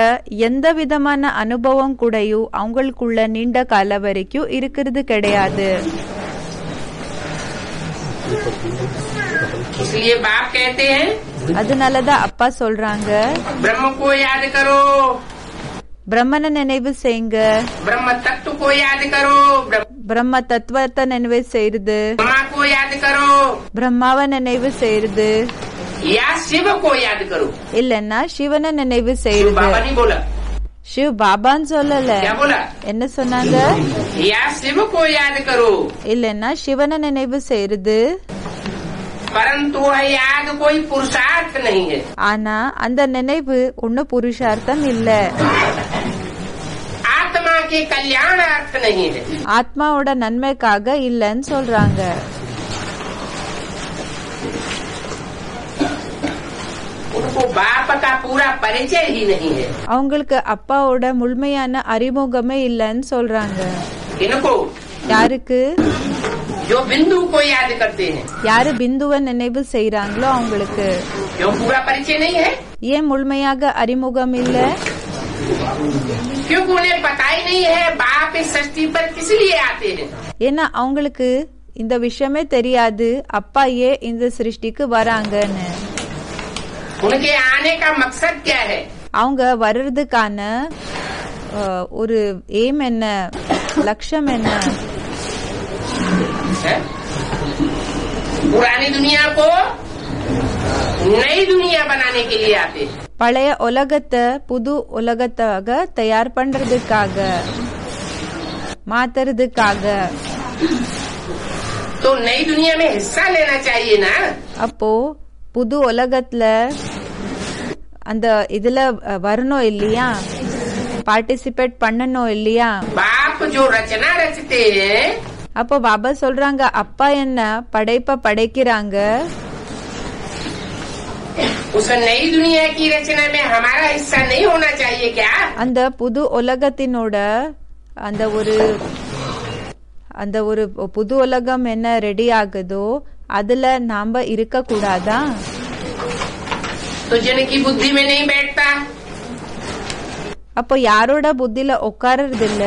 எந்த விதமான அனுபவம் கூடயும் அவங்களுக்குள்ள நீண்ட கால வரைக்கும் இருக்கிறது கிடையாது. इसलिए बाप कहते हैं அதனாலதான் அப்பா சொல்றாங்க, ब्रह्म को याद करो, பிரம்மனை நினைவு செய்யுங்க, ब्रह्म तत्व को याद करो, பிரம்ம தத்துவத்தை நினைவு செய்யுது, ब्रह्मा को याद करो பிரம்மாவை நினைவு செய்யுது, या शिव को याद करो। இல்லன்னா சிவனை நினைவு शिव செய்யுது. बाबा नहीं बोला, சிவ் பாபான்னு சொல்லல, क्या बोला? என்ன சொன்னாங்க? या शिव को याद करो, இல்லன்னா சிவனை நினைவு செய்யுது. परंतु वह याद कोई पुरुषार्थ नहीं है। ஆனா அந்த நினைவு ஒண்ணு புருஷார்த்தம் இல்ல. के कल्याणार्थ नहीं है। ஆத்மாவோட நன்மைக்காக இல்லன்னு சொல்றாங்க. उनको बाप का पूरा परिचय ही नहीं है। அவங்களுக்கு அப்பாவோட முழுமையான அறிமுகமே இல்லன்னு சொல்றாங்க. इनको யாருக்கு? जो बिंदु को याद करते हैं। யாரு பிந்துவை நினைவு செய்யறாங்களோ அவங்களுக்கு क्यों पूरा परिचय नहीं है? ஏன் முழுமையாக அறிமுகம் இல்ல? क्योंकि उन्हें पता ही नहीं है बाप इस सृष्टि पर किस लिए आते हैं। ஏன்னா அவங்களுக்கு இந்த விஷயமே தெரியாது அப்பா ஏன் இந்த சிருஷ்டிக்கு வராங்கன்னு. उनके आने का मकसद क्या है? அவங்க வர்றதுக்கான ஒரு எய்ம் என்ன, லட்சியம் என்ன? पुरानी दुनिया को नई दुनिया बनाने के लिए आते हैं। பழைய உலகத்தை புது உலகத்தாக தயார் பண்றதுக்காக, மாத்துறதுக்காக. तो नई दुनिया में हिस्सा लेना चाहिए ना। அப்போ புது உலகத்துல அந்த இதுல வரணும் இல்லையா, பார்ட்டிசிபேட் பண்ணணும் இல்லையா? बाप जो रचना रचते हैं, அப்போ பாபா சொல்றாங்க அப்பா என்ன படைப்ப படைக்கிறாங்க, उस नई दुनिया की रचना में हमारा हिस्सा नहीं होना चाहिए क्या? அந்த புது உலகத்தினோட அந்த ஒரு புது உலகம் என்ன ரெடி ஆகுதோ அதுல நாம இருக்க கூடாதா? तो जिनकी बुद्धि में नहीं बैठता, அப்போ யாரோட புத்தில உட்காரது இல்ல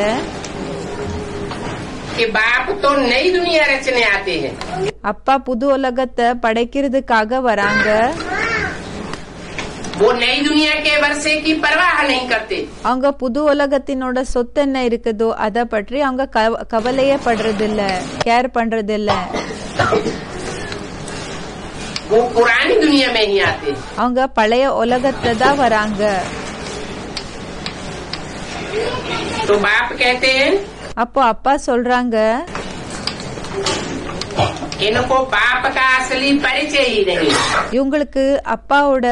कि बाप तो नई दुनिया रचने आते हैं। அப்பா புது உலகத்தை படைக்கிறதுக்காக வராங்க, वो नई दुनिया के वर्षे की परवाह नहीं करते। அவங்க புது உலகத்தினோட சொத்து என்ன இருக்குதோ அத பற்றி அவங்க கவலையே படுறது இல்ல, கேர் பண்றது இல்ல. वो पुरानी दुनिया में ही आते। அவங்க பழைய உலகத்துல தான் வராங்க. तो बाप कहते हैं, அப்போ அப்பா சொல்றாங்க इनको बाप का असली परिचय ही नहीं। இவங்களுக்கு அப்பாவோட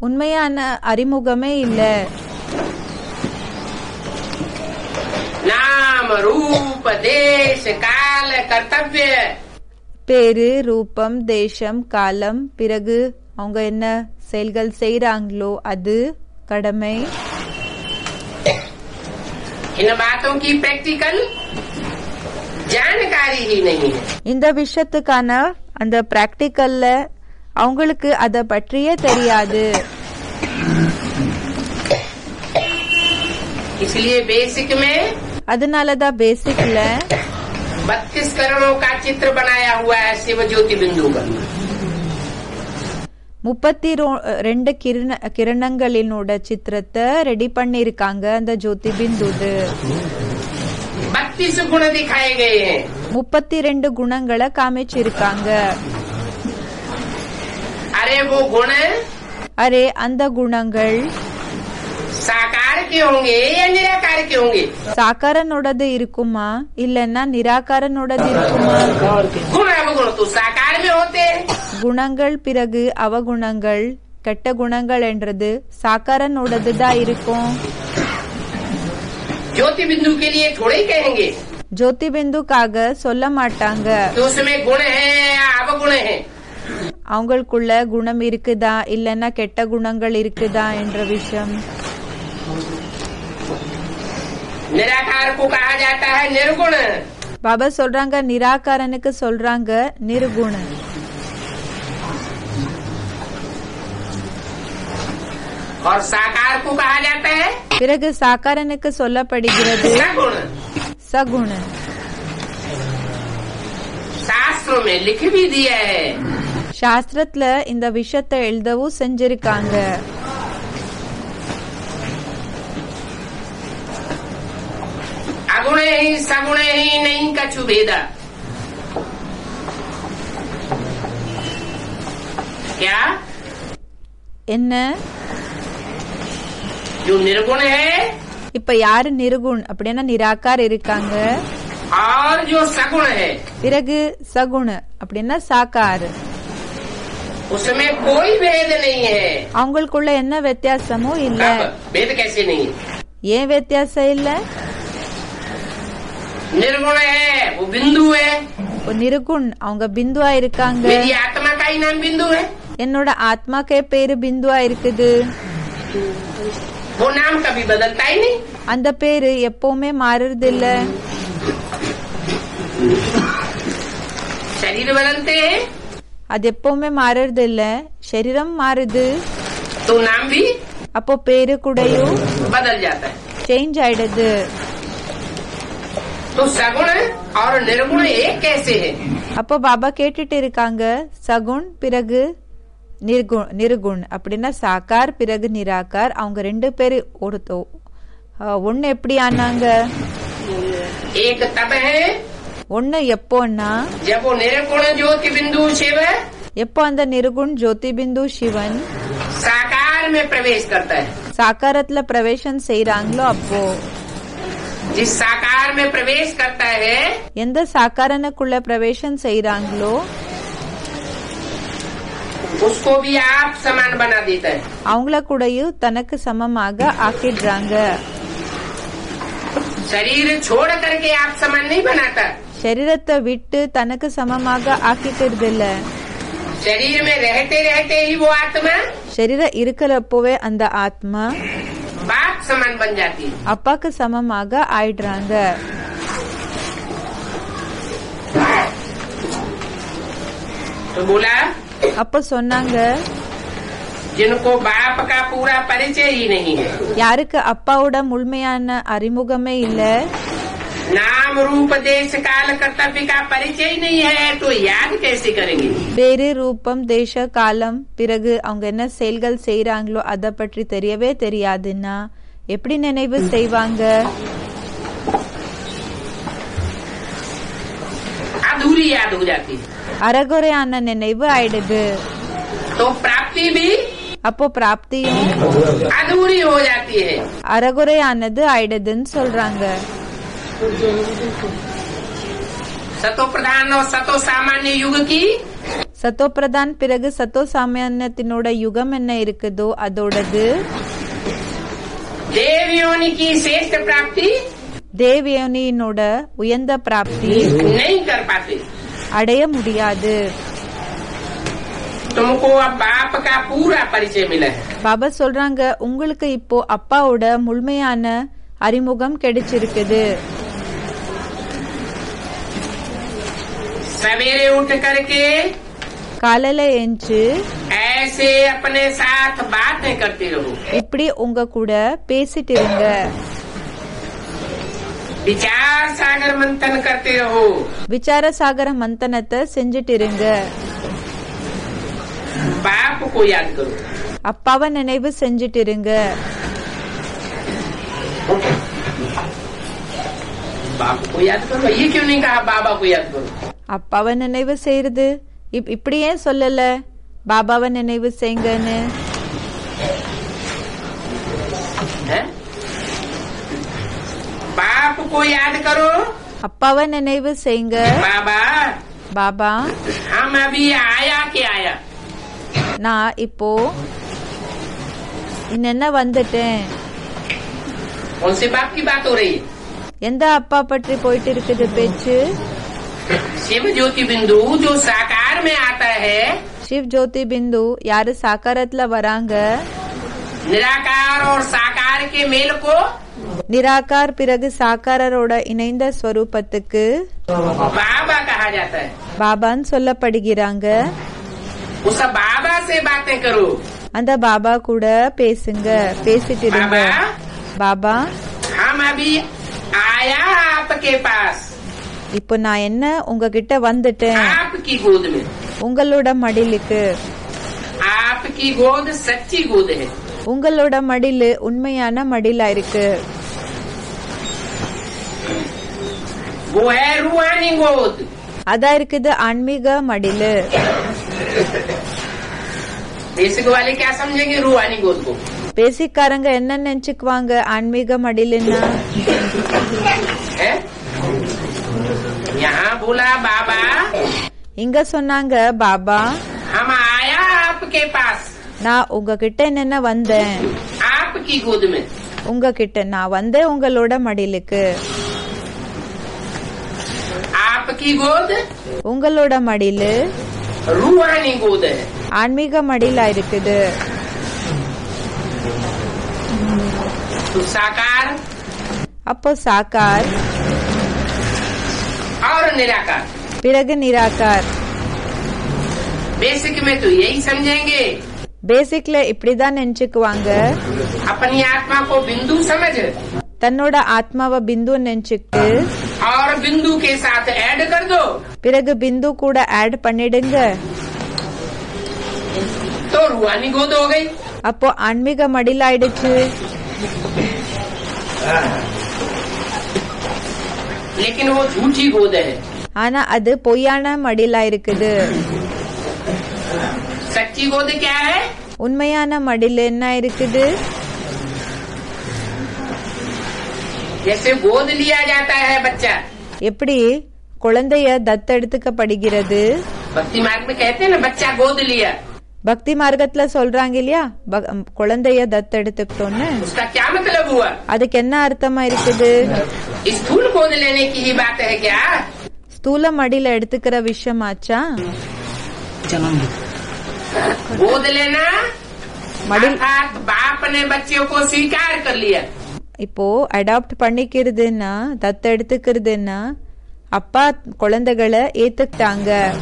உண்மையான அறிமுகமே இல்ல. नाम रूप देश काल कर्तव्य, பேரு, ரூபம், தேசம், காலம், பிறகு அவங்க என்ன செயல்கள் செய்யறாங்களோ அது கடமை. इन बातों की प्रैक्टिकल जानकारी ही नहीं है। இந்த விஷயத்துக்கான அந்த பிராக்டிக்கல்ல அவங்களுக்கு அத பற்றியே தெரியாது. इसलिए बेसिक में அதனாலதான் பேசிக்ல 32 करोड़ों का चित्र बनाया हुआ है शिव ज्योति बिंदु का। 32 கிரணங்களினோட சித்திரத்தை ரெடி பண்ணிருக்காங்க அந்த ஜோதி பிந்துது. 32 गुण दिखाए गए हैं। 32 குணங்களை காமிச்சிருக்காங்க. अरे वो गुण அரே அந்த குணங்கள் साकार के होंगे या निराकार के होंगे? சாக்காரனோடது இருக்குமா இல்லன்னா நிராகாரனோடது இருக்குமா? गुण अवगुण तो साकार में होते हैं। குணங்கள் பிறகு அவகுணங்கள், கெட்ட குணங்கள் என்றது சாக்காரனோடது தான் இருக்கும். ज्योति बिंदु के लिए थोड़े ही कहेंगे ஜோதி பிந்துக்காக சொல்ல மாட்டாங்க तो उसमें गुण है या अवगुण है। அவங்களுக்குள்ள குணம் இருக்குதா இல்லன்னா கெட்ட குணங்கள் இருக்குதா என்ற விஷயம். निराकार को कहा जाता है निर्गुण। பாபா சொல்றாங்க நிராகாரனுக்கு சொல்றாங்க நிர்குண. और साकार को कहा जाता है பிறகு சாக்காரனுக்கு சொல்லப்படுகிறது सगुण। சகுண. शास्त्रों में लिख भी दिया है। சாஸ்திரத்துல இந்த விஷயத்தை எழுதவும் செஞ்சிருக்காங்க. अगुण ही सगुण ही नहीं कछु भेदा। क्या? என்ன जो निर्गुण है இப்ப யாரு நிர்குண் அப்படின்னா நிராகார் இருக்காங்க, और जो सगुण है பிறகு சகுண அப்படின்னா சாக்கார். उसमें कोई भेद नहीं है। அவங்களுக்குள்ள என்ன வித்தியாசமும் இல்ல. कब? भेद कैसे नहीं है? ஏன் வித்தியாசம் இல்ல? निर्गुण है, वो बिंदु है। இப்போ நிர்குண் அவங்க பிந்துவா இருக்காங்க. मेरी आत्मा का ही नाम बिंदु है। என்னோட ஆத்மாக்கே பேரு பிந்துவா இருக்குது. वो नाम कभी बदलता ही नहीं। அந்த பேரு எப்பவுமே மாறுறது இல்ல. शरीर बदलते हैं, அது எப்பவுமே மாறுறது இல்ல. சரீரம் மாறுது. तो नाम भी அப்போ பேரு கூடயும் बदल जाता है। சேஞ்ச் ஆயிடுது. तो सगुण और निर्गुण एक कैसे है? அப்போ பாபா கேட்டுட்டு இருக்காங்க, சகுண் பிறகு நிர்குண் அப்படின்னா சாக்கார் பிறகு நிராகார், அவங்க ரெண்டு பேரு ஒன்னு எப்படி ஆனாங்க? एक तब है ஒன்னு எப்போன்னா जब वो निर्गुण ज्योति बिंदु शिव எப்போ அந்த நிர்குண் ஜோதி பிந்து சிவன் साकार में प्रवेश करता है। சாக்காரத்துல பிரவேசம் செய்யறாங்களோ அப்போ जिस साकार में प्रवेश करता है எந்த சாக்காரனுக்குள்ள பிரவேசம் செய்யறாங்களோ उसको भी आप समान बना देता है। அவங்கள கூடயும் தனக்கு சமமாக ஆக்கிடுறாங்க. शरीर छोड़ करके आप समान नहीं बनाता। சரீரத்தை விட்டு தனக்கு சமமாக ஆக்கிக்கிறது இல்ல. शरीर में रहते रहते ही वो आत्मा சரீரம் இருக்கிறப்போவே அந்த ஆத்மா बाप समान बन जाती है। அப்பாக்கு சமமாக ஆயிடுறாங்க. तो बोला அப்ப சொன்னாங்க, जिनको बाप का पूरा परिचय ही नहीं है, யாருக்கு அப்பாவோட முழுமையான அறிமுகமே இல்ல, नाम रूप देश काल कर्तव्य का परिचय ही नहीं है, तो याद कैसे करेंगे? பேரு ரூபம் தேச காலம் பிறகு அவங்க என்ன செயல்கள் செய்யறாங்களோ அத பற்றி தெரியவே தெரியாதுன்னா எப்படி நினைவு செய்வாங்க? अधूरी याद हो जाती है। அறகுறையான நினைவு ஆயிடுது. तो प्राप्ति भी அப்போ பிராப்தியும் अधूरी हो जाती है। அறகுறையானது ஆயிடுதுன்னு சொல்றாங்க. सतो प्रधान और सतो सामान्य युग की சத்தோ பிரதான் பிறகு சத்தோ சாமான்யத்தினோட யுகம் என்ன இருக்குதோ அதோடது देवयोनि की श्रेष्ठ प्राप्ति தேவயோனியினோட உயர்ந்த பிராப்தி नहीं कर पाते। அடைய முடியாது. तुमको अब बाप का पूरा परिचय मिला है। பாபா சொல்றாங்க, உங்களுக்கு இப்போ அப்பாவோட முழுமையான அறிமுகம் கிடைச்சிருக்குது. सवेरे उठ करके காலையில எஞ்சி ऐसे अपने साथ बातें करते रहो। இப்படி உங்க கூட பேசிட்டு இருங்க. विचार सागर मंथन करते रहो। விசார சாகர மந்தனத்தை செஞ்சுட்டு இருங்க. बाप को याद करो। அப்பாவை நினைவு செஞ்சுட்டு இருங்க. बाप को याद करो। ये क्यों नहीं कहा बाबा को याद करो? அப்பாவை நினைவு செய்யறது இப்படி ஏன் சொல்லல பாபாவை நினைவு செய்யுங்கன்னு? है? बाप को याद करो। அப்பாவை நினைவு செய்யுங்க. बाबा பாபா, हम अभी आया के आया। நான் இப்போ இன்னென்ன வந்துட்டேன். कौन से बाप की बात हो रही है? எந்த அப்பா பற்றி போயிட்டு இருக்குது பேச்சு? शिव ज्योति बिंदु जो साकार में आता है, சிவ் ஜோதி பிந்து யாரு சாக்காரத்துல வராங்க, निराकार और साकार के मेल को நிராகார் பிறகு சாக்காரரோட இணைந்த ஸ்வரூபத்துக்கு बाबा कहा जाता है। பாபான்னு சொல்லப்படுகிறாங்க. उस बाबा से बातें करो। அந்த பாபா கூட பேசுங்க, பேசிட்டு இருங்க. बाबा பாபா, हम अभी आया आपके पास, இப்போ நான் என்ன உங்ககிட்ட வந்துட்டேன் आपकी गोद में। உங்களோட மடிலுக்கு. आपकी गोद सच्ची गोद है। உங்களோட மடிலு உண்மையான மடிலா இருக்கு. वो है रूहानी गोद। அதா இருக்குது ஆன்மீக மடிலு. बेसिक वाले क्या समझेंगे रूहानी गोद को? பேசிக்காரங்க என்ன நினைச்சுக்குவாங்க ஆன்மீக மடிலுன்னா? है? यहाँ बोला बाबा, இங்க சொன்னாங்க பாபா, हम आया आपके पास, நான் உங்ககிட்ட என்னென்ன வந்தேன், आपकी गोद में। உங்ககிட்ட நான் வந்தேன் உங்களோட மடிலுக்கு. आपकी गोद உங்களோட மடியில रूहानी गोद है। ஆன்மீக மடியில இருக்குது. तो साकार அப்போ சாக்கார், और निराकार। பிறகு நிராகார். बेसिक में तो यही समझेंगे, பேசிக்ல இப்படிதான் நினைச்சுக்குவாங்க. अपनी आत्मा को बिंदु समझ தன்னோட ஆத்மாவை பிந்து நினைச்சுக்கிட்டு और बिंदु के साथ ऐड कर दो, பிறகு பிந்து கூட ஆட் பண்ணிடுங்க. तो रूहानी गोद हो गई। அப்போ ஆன்மீக மடியில ஆயிடுச்சு. लेकिन वो झूठी गोद है। ஆனா அது பொய்யான மடியில இருக்குது. सच्ची गोद क्या है? உண்மையான மடியில என்ன இருக்குது? जैसे गोद लिया जाता है बच्चा, எப்படி குழந்தைய தத்தெடுத்துக்கப்படுகிறது. भक्ति मार्ग में कहते हैं ना, बच्चा गोद लिया। பக்தி மார்க்கத்துல சொல்றாங்க இல்லையா, குழந்தைய தத்தெடுத்துக்கிட்டோன்னு. उसका क्या मतलब हुआ? அதுக்கு என்ன அர்த்தமா இருக்குது? स्थूल गोद लेने की ही बात है क्या? ஸ்தூல மடியில எடுத்துக்கிற விஷயமாச்சா? गोद लेना मडिल- अर्थात बाप ने बच्चों को स्वीकार कर लिया। இப்போ அடாப்ட் பண்ணிக்கிறதுன்னா, தத்தெடுத்துக்கிறதுன்னா அப்பா குழந்தைகளை ஏத்துக்கிட்டாங்க.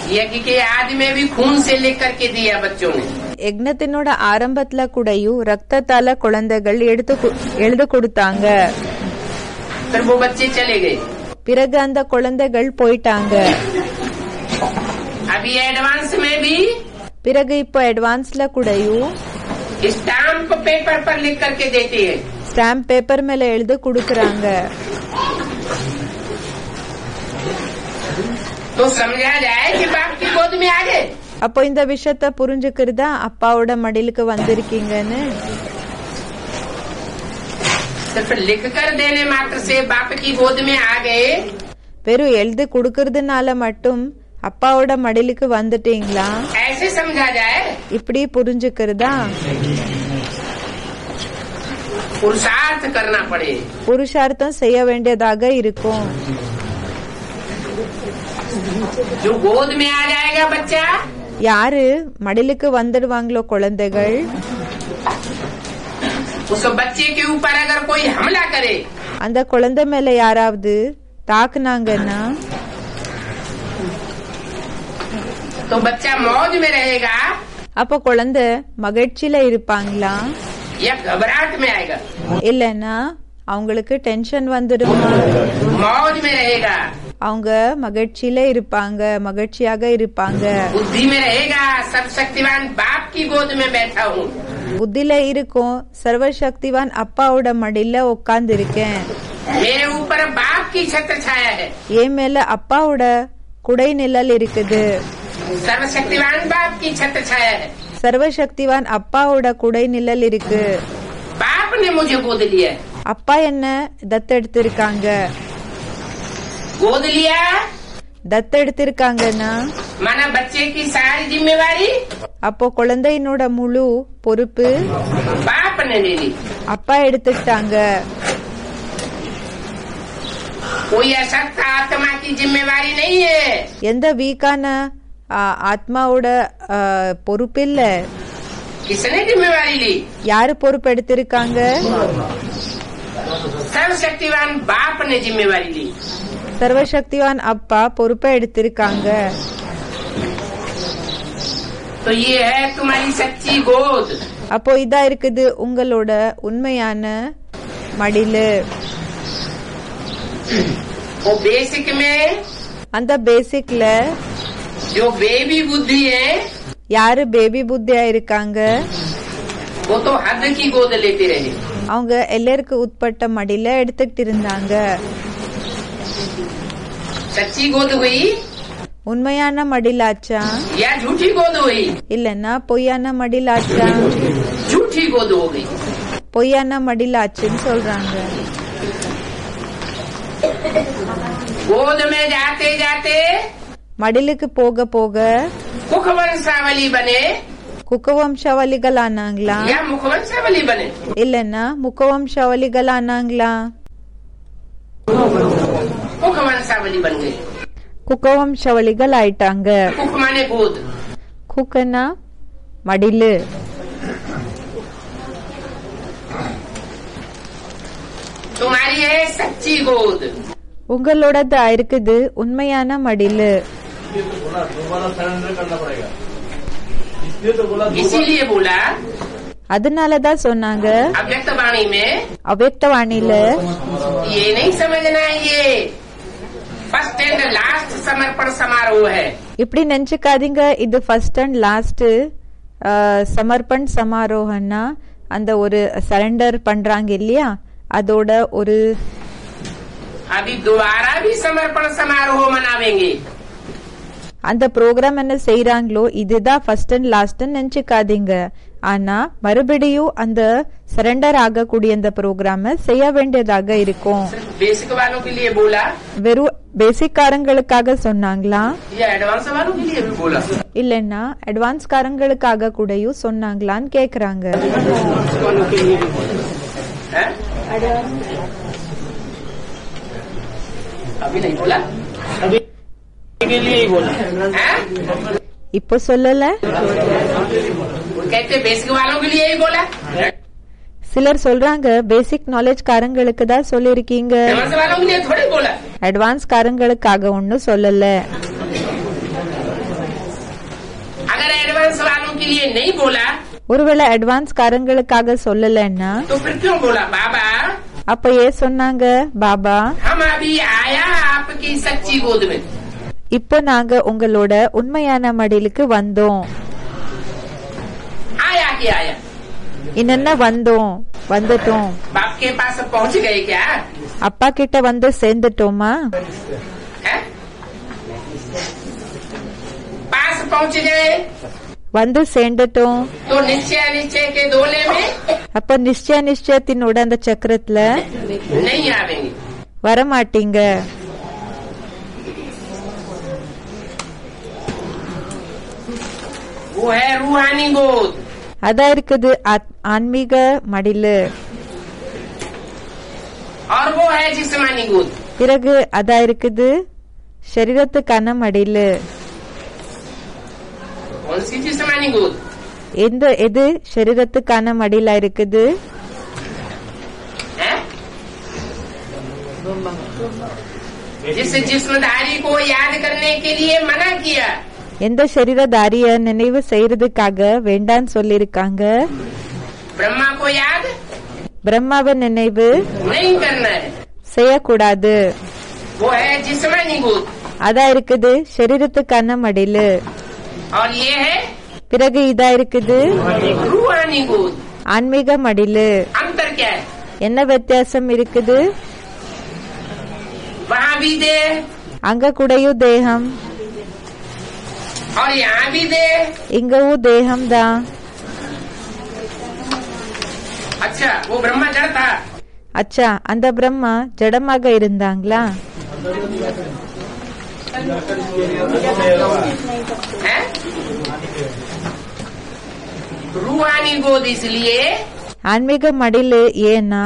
यज्ञ के आदि में भी खून से लेकर के दिया बच्चों ने। யக்னத்தினோட ஆரம்பத்துல கூடயும் ரத்தத்தால குழந்தைகள் எழுது கொடுத்தாங்க. फिर वो बच्चे चले गए। பிறகு அந்த குழந்தைகள் போயிட்டாங்க. अभी एडवांस में भी பிறகு இப்போ அட்வான்ஸ்ல கூடயும் स्टाम्प पेपर पर लिख करके देती है। ஸ்டாம்ப் பேப்பர் மேல எழுது கொடுக்கறாங்க. तो समझा जाए कि बाप की गोद में आ गए। அப்போ இந்த விஷயத்த புரிஞ்சுக்கிறதா அப்பாவோட மடிலுக்கு வந்திருக்கீங்கன்னு. सिर्फ लिख कर देने मात्र से बाप की गोद में आ गए, வெறும் எழுதி கொடுக்கறதுனால மட்டும் அப்பாவோட மடிலுக்கு வந்துட்டீங்களா, ऐसे समझा जाए। இப்படி புரிஞ்சுக்கிறதா? पुरुषार्थ करना पड़े। புருஷார்த்தம் செய்ய வேண்டியதாக இருக்கும். जो गोद में आ जाएगा बच्चा, யாரு மடிலுக்கு வந்துடுவாங்களோ குழந்தைகள், उस बच्चे के ऊपर अगर कोई हमला करे, அந்த குழந்தை மேல யாராவது தாக்குனாங்கன்னா तो बच्चा मौज में रहेगा அப்ப குழந்தை மகிழ்ச்சியில இருப்பாங்களா, या घबराहट में आएगा? இல்லன்னா அவங்களுக்கு டென்ஷன் வந்துடுமா? मौज में रहेगा, அவங்க மகிழ்ச்சியில இருப்பாங்க, மகிழ்ச்சியாக இருப்பாங்க. बुद्धि में रहेगा, सर्वशक्तिवान बाप की गोद में बैठा हूँ। புத்தில இருக்கும், சர்வசக்திவான் அப்பாவோட மடியில உட்கார்ந்து இருக்கேன். मेरे ऊपर बाप की छत्र छाया है। என் மேல அப்பாவோட குடை நிழல் இருக்குது. सर्वशक्तिवान बाप की छत्र छाया है। சர்வசக்திவான் அப்பாவோட குடை நிழல் இருக்கு. बाप ने मुझे गोद लिया। அப்பா என்ன தத்தெடுத்திருக்காங்க. गोद लिया தத்தெடுத்திருக்காங்கன்னா माना बच्चे की सारी जिम्मेवारी அப்போ குழந்தையினோட முழு பொறுப்பு बाप ने ले ली। அப்பா எடுத்துக்கிட்டாங்க. कोई अशक्त आत्मा की जिम्मेवारी नहीं है। எந்த வீக்கான ஆத்மாவோட பொறுப்பு இல்ல. किसने जिम्मेवारी ली? யாரு பொறுப்பு எடுத்திருக்காங்க? सर्वशक्तिवान बाप ने जिम्मेवारी ली। சர்வசக்திவான் அப்பா பொறுப்பை எடுத்திருக்காங்க. तो ये है तुम्हारी सच्ची गोद। அப்போ இதா இருக்குது உங்களோட உண்மையான மடிலு. वो बेसिक में அந்த பேசிக்ல जो बेबी बुद्धि है, யாரு பேபி புத்தியா இருக்காங்க, वो तो हद की गोद लेते रहे। அவங்க எல்லாருக்கு உட்பட்ட மடியில எடுத்துக்கிட்டு இருந்தாங்க. सच्ची गोद हुई உண்மையான மடிலாச்சா या झूठी गोद हुई? இல்லன்னா பொய்யான மடிலாச்சா? झूठी गोद हो गई। பொய்யான மடிலாச்சுன்னு சொல்றாங்க. गोद में जाते जाते மடிலுக்கு போக போக मुखवंशावली बने குக்கவம்சாவளிகள் ஆனாங்களா या मुखवंशावली बने? இல்லன்னா முக்கவம்சாவளிகள் ஆனாங்களா? कुक वंशावली बन गई। குகவம்சவளிகள் ஆயிட்டாங்க. कुक माने गोद। குக்கனா மடிலு. तुम्हारी है सच्ची गोद। உங்களோடது இருக்குது உண்மையான மடிலு. ये तो बोला दोबारा सरेंडर करना पड़ेगा, इसलिए तो बोला इसीलिए बोला அதனாலதான் சொன்னாங்க अव्यक्त वाणी में அவ்யக்த வாணியில ये नहीं समझना ये फर्स्ट एंड लास्ट समर्पण समारोह है। இப்படி நினைச்சுக்காதீங்க இது ஃபர்ஸ்ட் அண்ட் லாஸ்ட் சமர்ப்பண் சமாரோகம்னா அந்த ஒரு சரண்டர் பண்றாங்க இல்லையா அதோட ஒரு अभी दोबारा भी समर्पण समारोह मनावेंगे। அந்த ப்ரோக்ராம் என்ன செய்யறாங்களோ இதுதான் ஃபர்ஸ்ட் அண்ட் லாஸ்ட் நினைச்சுக்காதீங்க. ஆனா மறுபடியும் அந்த சரண்டர் ஆகக்கூடிய அந்த ப்ரோக்ராம செய்ய வேண்டியதாக இருக்கும். बेसिक वालों के लिए बोला வெறும் பேசிக் காரங்களுக்காக சொன்னாங்களா या एडवांस वालों के लिए भी बोला? இல்லன்னா அட்வான்ஸ் காரங்களுக்காக கூடயும் சொன்னாங்களான்னு கேக்குறாங்க. है? अभी नहीं बोला, अभी के लिए ही बोला। है? இப்போ சொல்லல. वो कहते बेसिक वालों के लिए ही बोला, சிலர் சொல்றாங்க பேசிக் நாலேஜ் காரங்களுக்கு தான் சொல்லிருக்கீங்க एडवांस वालों के लिए थोड़ी बोला। அட்வான்ஸ் காரங்களுக்காக ஒன்னும் சொல்லல. अगर एडवांस वालों के लिए नहीं बोला ஒருவேளை அட்வான்ஸ் காரங்களுக்காக சொல்லலன்னா तो फिर क्यों बोला? बाबा அப்ப ஏன் சொன்னாங்க பாபா हम अभी आया आपकी सच्ची गोद में। இப்போ நாங்க உங்களோட உண்மையான மடிலுக்கு வந்தோம். आया कि आया? என்னென்ன வந்தோம் வந்துட்டோம். बाप के पास पहुंच गए क्या? அப்பா கிட்ட வந்து சேர்ந்துட்டோமா? है? पास पहुंच गए வந்து சேர்ந்துட்டோம். तो निश्चय निश्चय के दोले में அப்ப நிச்சயத்தினோட அந்த சக்கரத்துல नहीं आवेंगे। வரமாட்டீங்க. वो है रूहानी गोद। அதான் இருக்குது ஆன்மீக மடிலு. और वो है जिस्मानी गोद। பிறகு அதா இருக்குது சரீரத்துக்கான மடிலு. कौन सी जिस्मानी गोद? எது சரீரத்துக்கான மடிலா இருக்குது? है? जिस जिस्मधारी को याद करने के लिए मना किया, எந்த சரீரதாரிய நினைவு செய்யறதுக்காக வேண்டான்னு சொல்லிருக்காங்க. ब्रह्मा को याद பிரம்மாவை நினைவு नहीं करना है, செய்யக்கூடாது. वो है जिस्मानी गोद। அதா இருக்குது சரீரத்துக்கான மடிலு. और ये है பிறகு இதா இருக்குது रूहानी गोद। ஆன்மீக மடிலு. अंतर क्या है? என்ன வித்தியாசம் இருக்குது? वहाँ भी दे அங்க கூடயும் தேகம் और यहाँ भी दे। இங்கவும் தேகம் தான். अच्छा, वो ब्रह्मा जड़ था। அச்சா அந்த பிரம்மா ஜடமாக இருந்தாங்களா? है? रूहानी गोद इसलिए ஆன்மீக மடிலு ஏன்னா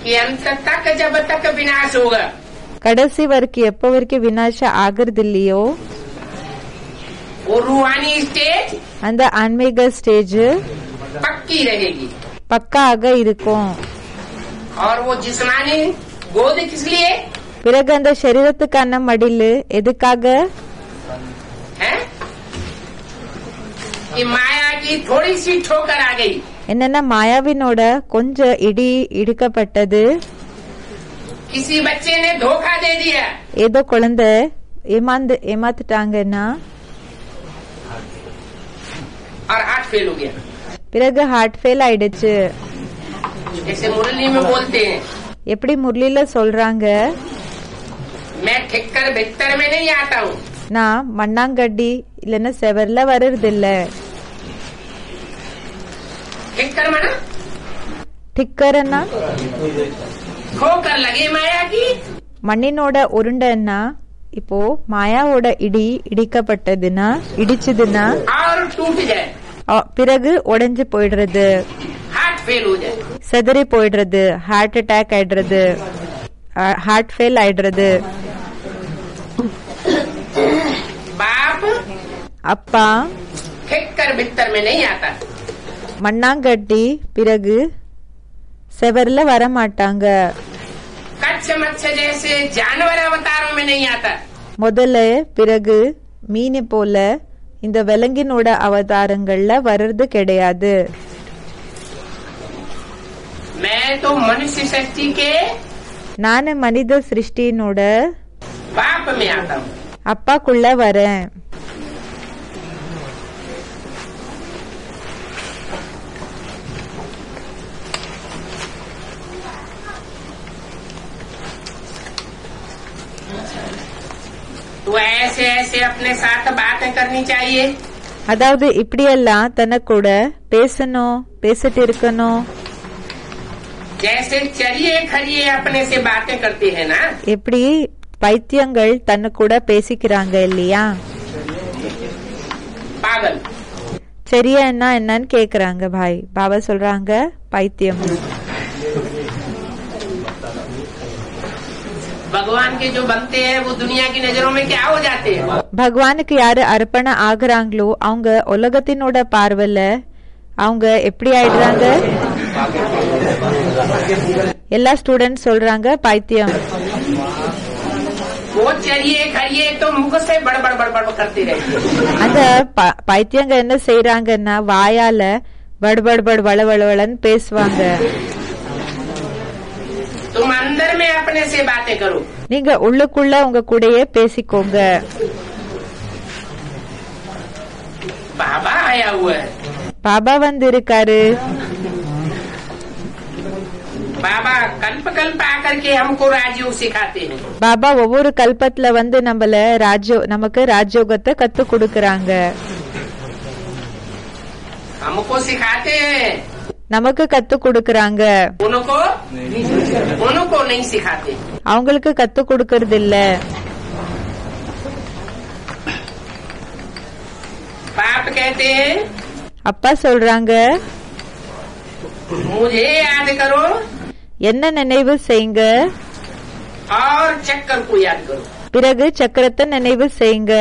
कि अंत तक जब तक विनाश होगा கடைசி வரைக்கும் எப்ப வரைக்கும் வினாசம் ஆகுறது இல்லையோ वो रूहानी स्टेज அந்த ஆன்மீக ஸ்டேஜ் पक्की रहेगी। பக்காக இருக்கும். और वो जिस्मानी गोद किस लिए பிறகு அந்த சரீரத்துக்கான மடிலு எதுக்காக? है? कि माया की थोड़ी सी ठोकर आ गई, என்னன்னா மாயாவினோட கொஞ்சம் இடிக்கப்பட்டது. किसी बच्चे ने धोखा दे दिया, ஏதோ குழந்தை ஏமாத்துட்டாங்கன்னா और हार्ट फेल हो गया। பிறகு ஹார்ட் ஃபெயில் ஆயிடுச்சு. जैसे मुरली में बोलते हैं, எப்படி முரளில சொல்றாங்க मैं ठिक्कर भित्तर में नहीं आता हूँ, நான் மண்ணாங்கட்டி இல்லன்னா செவர்ல வர்றதில்ல. ठिक्कर माना டிக்கர்னா ठोकर लगे माया की, மண்ணினோட உருண்டைன்னா இப்போ மாயாவோட இடிக்கப்பட்டதுன்னா இடிச்சதுன்னா और टूट जाए, பிறகு உடைஞ்சு போயிடுறது. हार्ट फेल हो जाए, செதறி போயிடுறது, ஹார்ட் அட்டாக் ஆயிடுறது, ஹார்ட் ஃபெயில் ஆயிடுறது. बाप அப்பா ठेकर बिस्तर में नहीं आता, மண்ணாங்கட்டி பிறகு செவர்ல வர மாட்டாங்க. कच्छ मच्छ जैसे जानवर अवतारों में नहीं आता, முதல்ல பிறகு மீன் போல இந்த விலங்கினோட அவதாரங்கள்ல வர்றது கிடையாது. मैं तो मनुष्य सृष्टि के நானு மனித சிருஷ்டினோட बाप में आता हूँ. அப்பாக்குள்ள வரேன். तो ऐसे ऐसे अपने साथ बातें करनी चाहिए. அதாவது இப்படியெல்லாம் தனக்கூட பேசணும், பேசிட்டு இருக்கணும். जैसे चरिए खरिए अपने से बातें करते हैं ना, எப்படி பைத்தியங்கள் தனக்கூட பேசிக்கிறாங்க இல்லையா? पागल. சரியா என்னன்னு கேக்குறாங்க பாய். பாபா சொல்றாங்க பைத்தியம். भगवान के जो बनते हैं वो दुनिया की नजरों में क्या हो जाते हैं? பகவானுக்கு யாரு அர்ப்பண ஆகுறாங்களோ அவங்க உலகத்தினோட பார்வையில அவங்க எப்படி ஆயிடுறாங்க? எல்லா ஸ்டூடெண்ட் சொல்றாங்க பைத்தியம். वो चरिए खरिए तो मुख से बड़बड़ बड़बड़ करते रहते हैं. அந்த பைத்தியங்க என்ன செய்யறாங்கன்னா வாயால படுபடுபடு வளவளன்னு பேசுவாங்க. तुम अंदर में अपने से बातें करो. நீங்க உள்ளுக்குள்ள உங்க கூடயே பேசிக்கோங்க. बाबा आया हुआ है, பாபா வந்து இருக்காரு. बाबा कल्प कल्प आकर के हमको राजयोग सिखाते हैं. பாபா ஒவ்வொரு கல்பத்துல வந்து நமக்கு ராஜயோகத்தை கத்து கொடுக்கறாங்க. हमको सिखाते हैं, நமக்கு கத்து கொடுக்கறாங்க. उनको नहीं सिखाते. அவங்களுக்கு கத்து கொடுக்கறது இல்ல. बाप कहते हैं அப்பா சொல்றாங்க मुझे याद करो என்ன நினைவு செய்யுங்க, और चक्कर को याद करो. பிறகு சக்கரத்தை நினைவு செய்யுங்க.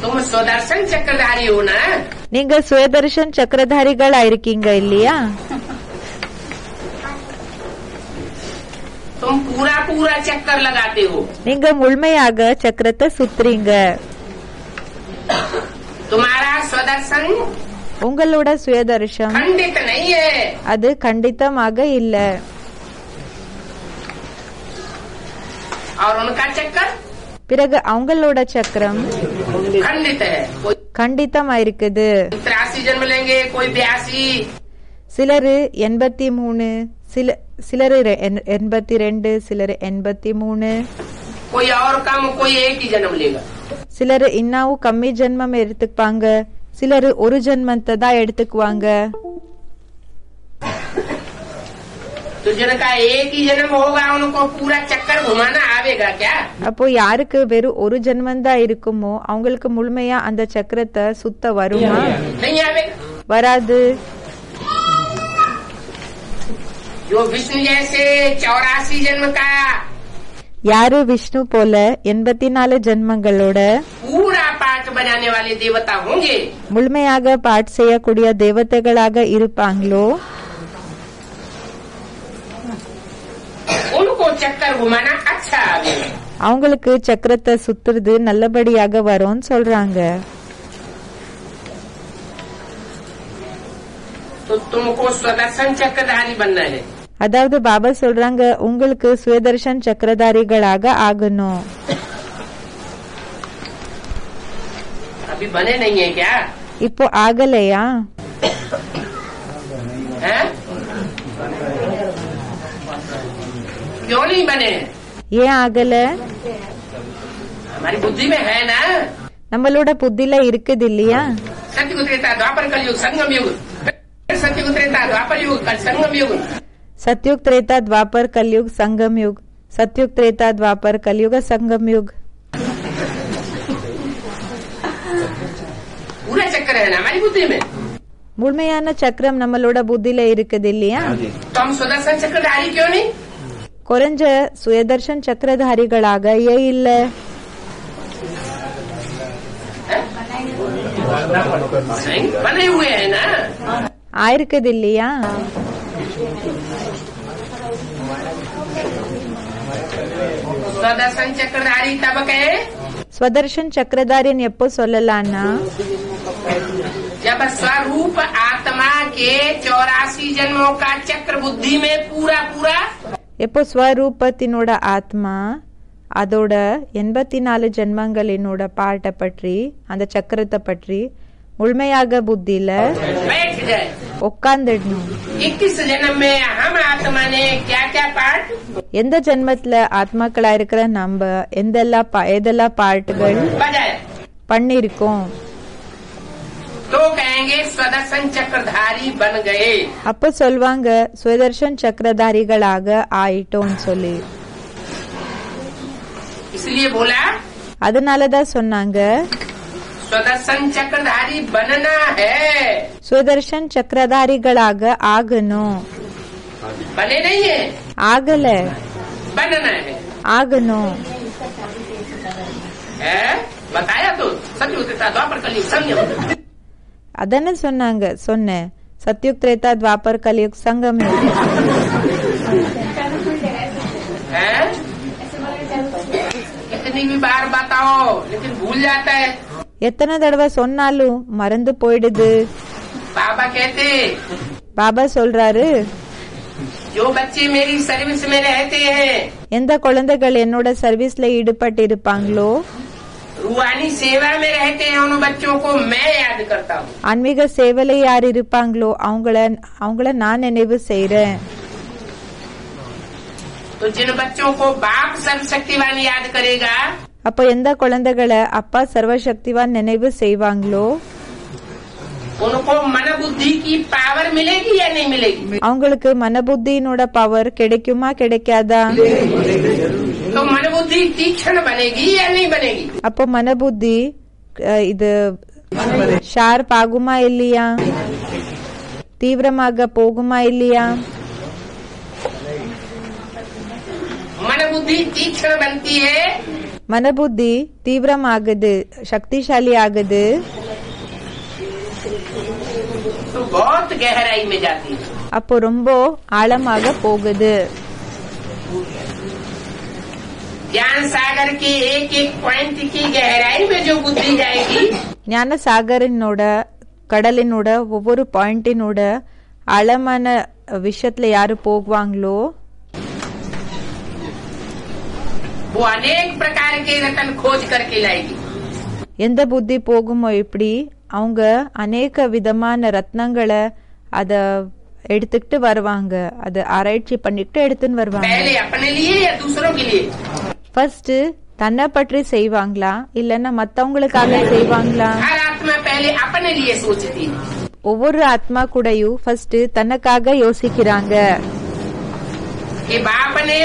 तुम स्वदर्शन चक्रधारी हो ना, நீங்க சுயதர்ஷன் சக்கரதாரிகளா இருக்கீங்க இல்லையா? तुम पूरा पूरा चक्कर लगाते हो. நீங்க முழுமையாக சக்கரத்தை சுத்துறீங்க. तुम्हारा स्वदर्शन உங்களோட சுயதர்ஷம் खंडित नहीं है, அது கண்டித்தமாக இல்ல. और उनका चक्कर பிறகு அவங்களோட சக்கரம் खंडित है. कोई கண்டித்தமா இருக்குது. 83 जन्म लेंगे, कोई 82, சிலரு 83, சிலரு 82, சிலரு 83, कोई और कम, कोई एक ही जन्म लेगा. சிலரு இன்னும் கம்மி ஜென்மம் எடுத்துப்பாங்க, சிலரு ஒரு ஜென்மத்தை தான் எடுத்துக்குவாங்க. तो जिनका एक ही जन्म होगा उनको पूरा चक्कर घुमाना आवेगा क्या? அப்போ யாருக்கு வெறும் ஒரு ஜென்மம் தான் இருக்குமோ அவங்களுக்கு முழுமையா அந்த சக்கரத்தை சுத்த வருமா? नहीं आवेगा. வராது. जो विष्णु जैसे 84 जन्म का யாரு விஷ்ணு போல 84 ஜென்மங்களோட पूरा पाठ बजाने वाले देवता होंगे, முழுமையாக பாட் செய்யக்கூடிய தேவதைகளாக இருப்பாங்களோ उनको चक्कर घुमाना अच्छा आवेगा. அவங்களுக்கு சக்கரத்தை சுத்துறது நல்லபடியாக வரும்னு சொல்றாங்க. तो तुमको स्वदर्शन चक्रधारी बनना है. அதாவது பாபா சொல்றாங்க உங்களுக்கு சுயதர்ஷன் சக்கரதாரிகளாக ஆகணும். अभी बने नहीं है क्या? இப்போ ஆகலையா? हैं? क्यों नहीं बने? ஏன் ஆகல? हमारी बुद्धि में है ना. நம்மளோட புத்தில இருக்குது இல்லையா? सत्युग त्रेता द्वापर कलयुग संगम युग, सत्युग त्रेता द्वापर युग संगम युग. सतयुग त्रेता द्वापर कलयुग संगम युग, सतयुग त्रेता द्वापर कलयुग संगम युग. पूरा चक्कर है ना हमारी बुद्धि में. முழுமையான சக்கரம் நம்மளோட புத்தியில இருக்குது இல்லையா? तो हम सुदर्शन चक्रधारी क्यों नहीं? குறைஞ்ச சுயதர்ஷன் சக்கரதாரிகளாக ஏன் இல்ல? बने हुए हैं ना। ஆயிருக்குது இல்லையா? सुदर्शन चक्रधारी तब कहे ஸ்வதர்ஷன் சக்கரதாரியன் எப்போ சொல்லலாம்னா, जब स्वरूप आत्मा के 84 जन्मों का चक्र बुद्धि में पूरा पूरा எப்போ ஸ்வரூபத்தினோட ஆத்மா அதோட 84 ஜென்மங்களினோட பாட்டை பற்றி, அந்த சக்கரத்தை பற்றி முழுமையாக புத்தியில बैठ जाए। உட்கார்ந்துடணும். 21 जन्म में हम आत्मा ने क्या क्या पाठ எந்த ஜென்மத்துல ஆத்மாக்களா இருக்கிற நம்ம எதெல்லாம் பாட்டுகள் बजाया, பண்ணிருக்கோம், तो कहेंगे स्वदर्शन चक्रधारी बन गए। அப்ப சொல்வாங்க சுயதர்ஷன் சக்கரதாரிகளாக ஆயிட்டோம்னு சொல்லி. इसलिए बोला அதனாலதான் சொன்னாங்க स्वदर्शन चक्रधारी बनना है, சுயதர்ஷன் சக்கரதாரிகளாக ஆகணும். बने नहीं है, ஆகல, बनना है। ஆகணும். है बताया तो सत्युग त्रेता द्वापर कलयुग संगम அதானே சொன்னேன் சத்யுக் திரேதா துவாபர் கலியுக் சங்கம். है। कितनी भी बार बताओ लेकिन भूल जाता है। எத்தனை தடவை சொன்னாலும் மறந்து போயிடுது. बाबा कहते பாபா சொல்றாரு, जो बच्चे मेरी सर्विस में रहते हैं, எந்த குழந்தைகள் என்னோட சர்வீஸ்ல ஈடுபட்டு இருப்பாங்களோ, रूहानी सेवा में रहते हैं, उन बच्चों को मैं याद करता हूँ। ஆன்மீக சேவலை யார் இருப்பாங்களோ அவங்கள நான் நினைவு செய்யறேன். तो जिन बच्चों को बाप सर्वशक्तिवान याद करेगा, அப்போ எந்த குழந்தைகளை அப்பா சர்வசக்திவான் நினைவு செய்வாங்களோ उनको मन बुद्धि की पावर मिलेगी या नहीं मिलेगी? அவங்களுக்கு மனபுத்தியினோட பவர் கிடைக்குமா கிடைக்காதா? तो मन बुद्धि तीक्ष्ण बनेगी या नहीं बनेगी? அப்போ மனபுத்தி இது ஷார்ப் ஆகுமா இல்லையா? தீவிரமாக போகுமா இல்லையா? मन बुद्धि तीक्ष्ण बनती है மனபுத்தி தீவிரமாகுது, சக்திசாலி ஆகுது, तो बहुत गहराई में जाती है। அப்போ ரொம்ப ஆழமாக போகுது. ज्ञान सागर के एक एक पॉइंट की गहराई में जो बुद्धि जाएगी, ஞான சாகரினோட கடலினோட ஒவ்வொரு பாயிண்டினோட ஆழமான விஷயத்துல யாரு போகுவாங்களோ वो अनेक प्रकार के रतन खोज करके लाएगी। எந்த புத்தி போகுமோ இப்படி அவங்க அநேக விதமான ரத்னங்களை அத எடுத்துக்கிட்டு வருவாங்க, அத ஆராய்ச்சி பண்ணிட்டு எடுத்துன்னு வருவாங்க. पहले अपने लिए या दूसरों के लिए? ஃபர்ஸ்ட் தன்னை பற்றி செய்வாங்களா இல்லன்னா மத்தவங்களுக்காக செய்வாங்களா? हर आत्मा पहले अपने लिए सोचती है। ஒவ்வொரு ஆத்மா கூடயும் ஃபர்ஸ்ட் தனக்காக யோசிக்கிறாங்க. कि बाप ने